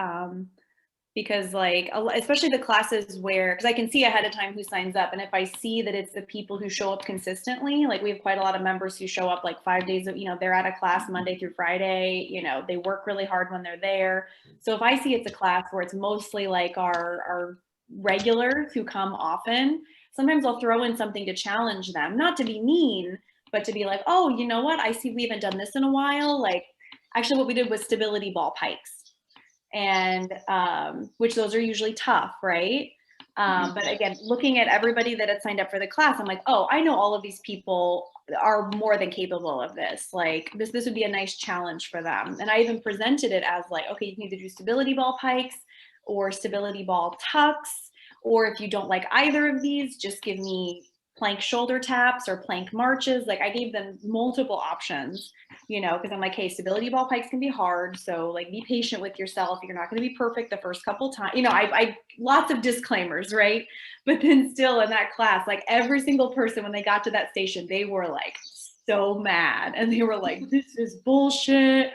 [SPEAKER 4] because like, especially the classes where, because I can see ahead of time who signs up. And if I see that it's the people who show up consistently, like we have quite a lot of members who show up like 5 days, you know, they're at a class Monday through Friday, you know, they work really hard when they're there. So if I see it's a class where it's mostly like our regulars who come often, sometimes I'll throw in something to challenge them, not to be mean, but to be like, oh, you know what? I see we haven't done this in a while. Like, actually what we did was stability ball pikes. And which those are usually tough, right? But again, looking at everybody that had signed up for the class, I'm like, oh, I know all of these people are more than capable of this. Like this would be a nice challenge for them. And I even presented it as like, okay, you can either do stability ball pikes or stability ball tucks, or if you don't like either of these, just give me plank shoulder taps or plank marches. Like I gave them multiple options, you know, because I'm like, hey, stability ball pikes can be hard. So like be patient with yourself. You're not going to be perfect the first couple times. You know, I lots of disclaimers, right? But then still in that class, like every single person, when they got to that station, they were like so mad. And they were like, this is bullshit.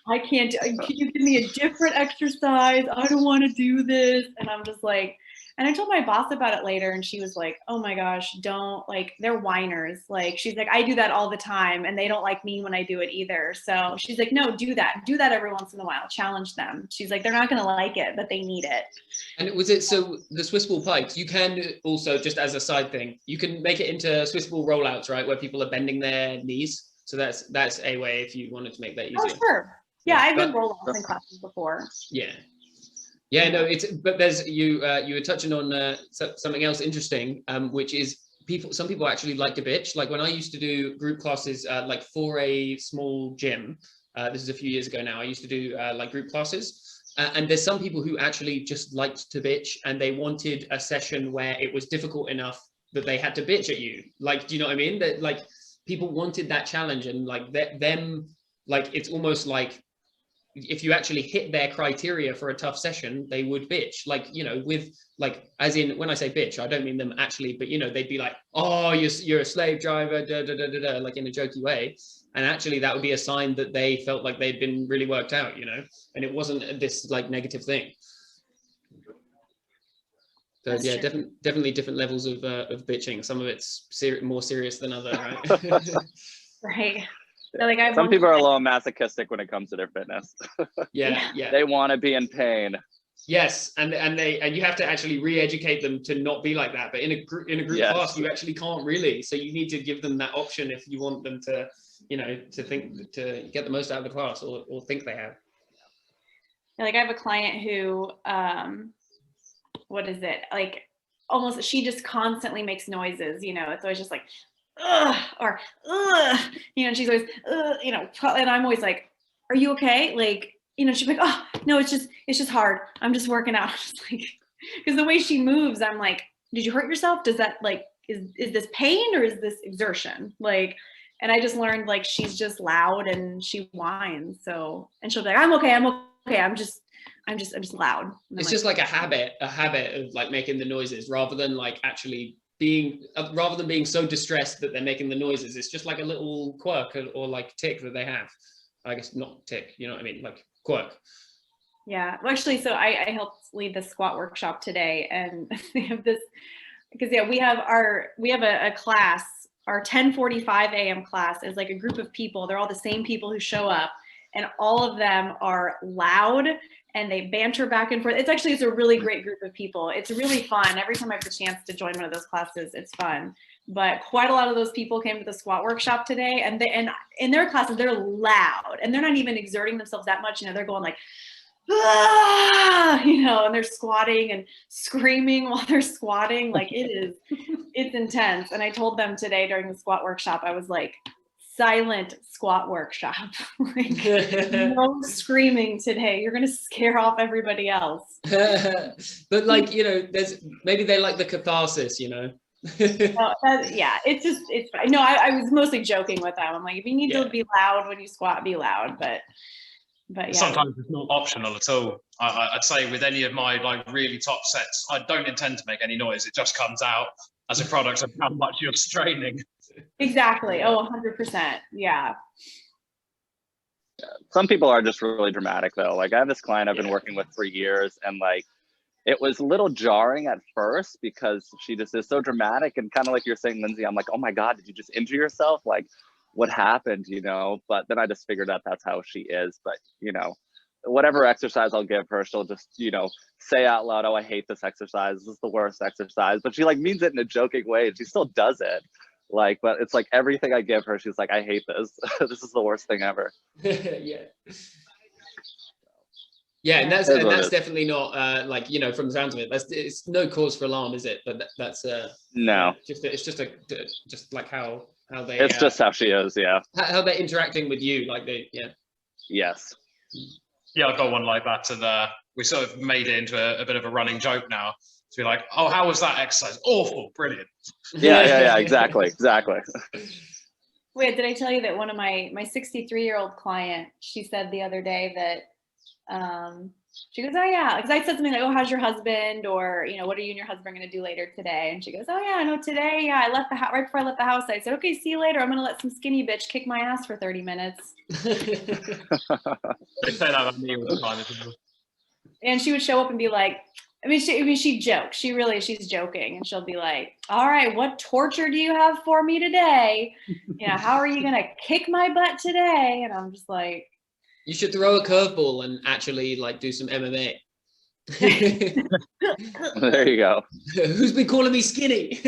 [SPEAKER 4] I can't, can you give me a different exercise? I don't want to do this. And I'm just like, and I told my boss about it later, and she was like, oh my gosh, don't, like, they're whiners. Like, she's like, I do that all the time, and they don't like me when I do it either. So she's like, no, do that. Do that every once in a while. Challenge them. She's like, they're not going to like it, but they need it.
[SPEAKER 1] And was it, so the Swiss ball pikes, you can also, just as a side thing, you can make it into Swiss ball rollouts, right? Where people are bending their knees. So that's a way if you wanted to make that easier.
[SPEAKER 4] Oh, sure. Yeah, I've been
[SPEAKER 1] But-
[SPEAKER 4] rollouts in classes before.
[SPEAKER 1] Yeah. Yeah, no, but there's you were touching on something else interesting, which is some people actually like to bitch. Like when I used to do group classes, like for a small gym, this is a few years ago now, I used to do like group classes, and there's some people who actually just liked to bitch, and they wanted a session where it was difficult enough that they had to bitch at you. Like, do you know what I mean? That like people wanted that challenge, and like them, like it's almost like, if you actually hit their criteria for a tough session, they would bitch. Like, you know, with like, as in, when I say bitch, I don't mean them actually, but you know, they'd be like, oh, you're a slave driver, da, da, da, da, da, like in a jokey way. And actually that would be a sign that they felt like they'd been really worked out, you know, and it wasn't this like negative thing. So
[SPEAKER 4] That's
[SPEAKER 1] yeah,
[SPEAKER 4] true.
[SPEAKER 1] definitely different levels of bitching. Some of it's more serious than other, right?
[SPEAKER 4] Right. So, like,
[SPEAKER 5] Some people are a little masochistic when it comes to their fitness.
[SPEAKER 1] Yeah.
[SPEAKER 5] They want to be in pain.
[SPEAKER 1] Yes, and you have to actually re-educate them to not be like that. But in a group
[SPEAKER 5] Yes.
[SPEAKER 1] class, you actually can't really. So you need to give them that option if you want them to, you know, to get the most out of the class, or think they have.
[SPEAKER 4] like I have a client who, what is it? Like almost, she just constantly makes noises, you know, it's always just like, ugh, or ugh, you know, and she's always, you know, and I'm always like, are you okay? Like, you know, she's like, oh, no, it's just hard. I'm just working out. Just like, because the way she moves, I'm like, did you hurt yourself? Does that like, is this pain or is this exertion? Like, and I just learned like, she's just loud and she whines. So, and she'll be like, I'm okay. I'm just loud.
[SPEAKER 1] It's just like a habit of like making the noises rather than like actually rather than being so distressed that they're making the noises. It's just like a little quirk or like tick that they have. I guess not tick, you know what I mean? Like quirk.
[SPEAKER 4] Yeah, well, actually, so I helped lead the squat workshop today, and we have this, because yeah, we have a class, our 10:45 a.m. class is like a group of people. They're all the same people who show up, and all of them are loud and they banter back and forth. It's a really great group of people. It's really fun. Every time I have the chance to join one of those classes, it's fun. But quite a lot of those people came to the squat workshop today, and in their classes, they're loud and they're not even exerting themselves that much. You know, they're going like, ah, and they're squatting and screaming while they're squatting. Like it's intense. And I told them today during the squat workshop, I was like, silent squat workshop. Like, no screaming today. You're going to scare off everybody else.
[SPEAKER 1] But like, there's maybe they like the catharsis,
[SPEAKER 4] Yeah, it's fine. No, I was mostly joking with them. I'm like, if you need to be loud when you squat, be loud. But yeah.
[SPEAKER 3] Sometimes it's not optional at all. I'd say with any of my like really top sets, I don't intend to make any noise. It just comes out as a product of how much you're straining.
[SPEAKER 4] Exactly. Oh, 100%. Yeah.
[SPEAKER 5] Some people are just really dramatic though. Like I have this client I've been working with for years, and like it was a little jarring at first because she just is so dramatic, and kind of like you're saying, Lindsay, I'm like, oh my God, did you just injure yourself? Like what happened, But then I just figured out that's how she is. But whatever exercise I'll give her, she'll just, say out loud, oh, I hate this exercise. This is the worst exercise. But she like means it in a joking way, and she still does it. Like, but it's like everything I give her, she's like, I hate this. This is the worst thing ever.
[SPEAKER 1] Yeah, and that's definitely not like from the sounds of it. It's no cause for alarm, is it? But that's
[SPEAKER 5] no.
[SPEAKER 1] It's just like how they.
[SPEAKER 5] It's just how she is, yeah.
[SPEAKER 1] How they're interacting with you, like
[SPEAKER 5] Yes.
[SPEAKER 3] Yeah, I've got one like that, and we sort of made it into a bit of a running joke now. To be like, oh, how was that exercise? Awful, brilliant.
[SPEAKER 5] Yeah, exactly.
[SPEAKER 4] Wait, did I tell you that one of my 63-year-old client, she said the other day that she goes, oh yeah, because I said something like, oh, how's your husband? Or, what are you and your husband going to do later today? And she goes, oh yeah, no, today, I left the house, right before I left the house, I said, okay, see you later. I'm going to let some skinny bitch kick my ass for 30 minutes.
[SPEAKER 3] They say that about me all the time.
[SPEAKER 4] And she would show up and be like, she jokes. She's joking, and she'll be like, all right, what torture do you have for me today? How are you going to kick my butt today? And I'm just like,
[SPEAKER 1] you should throw a curveball and actually like do some MMA.
[SPEAKER 5] There you go.
[SPEAKER 1] Who's been calling me skinny?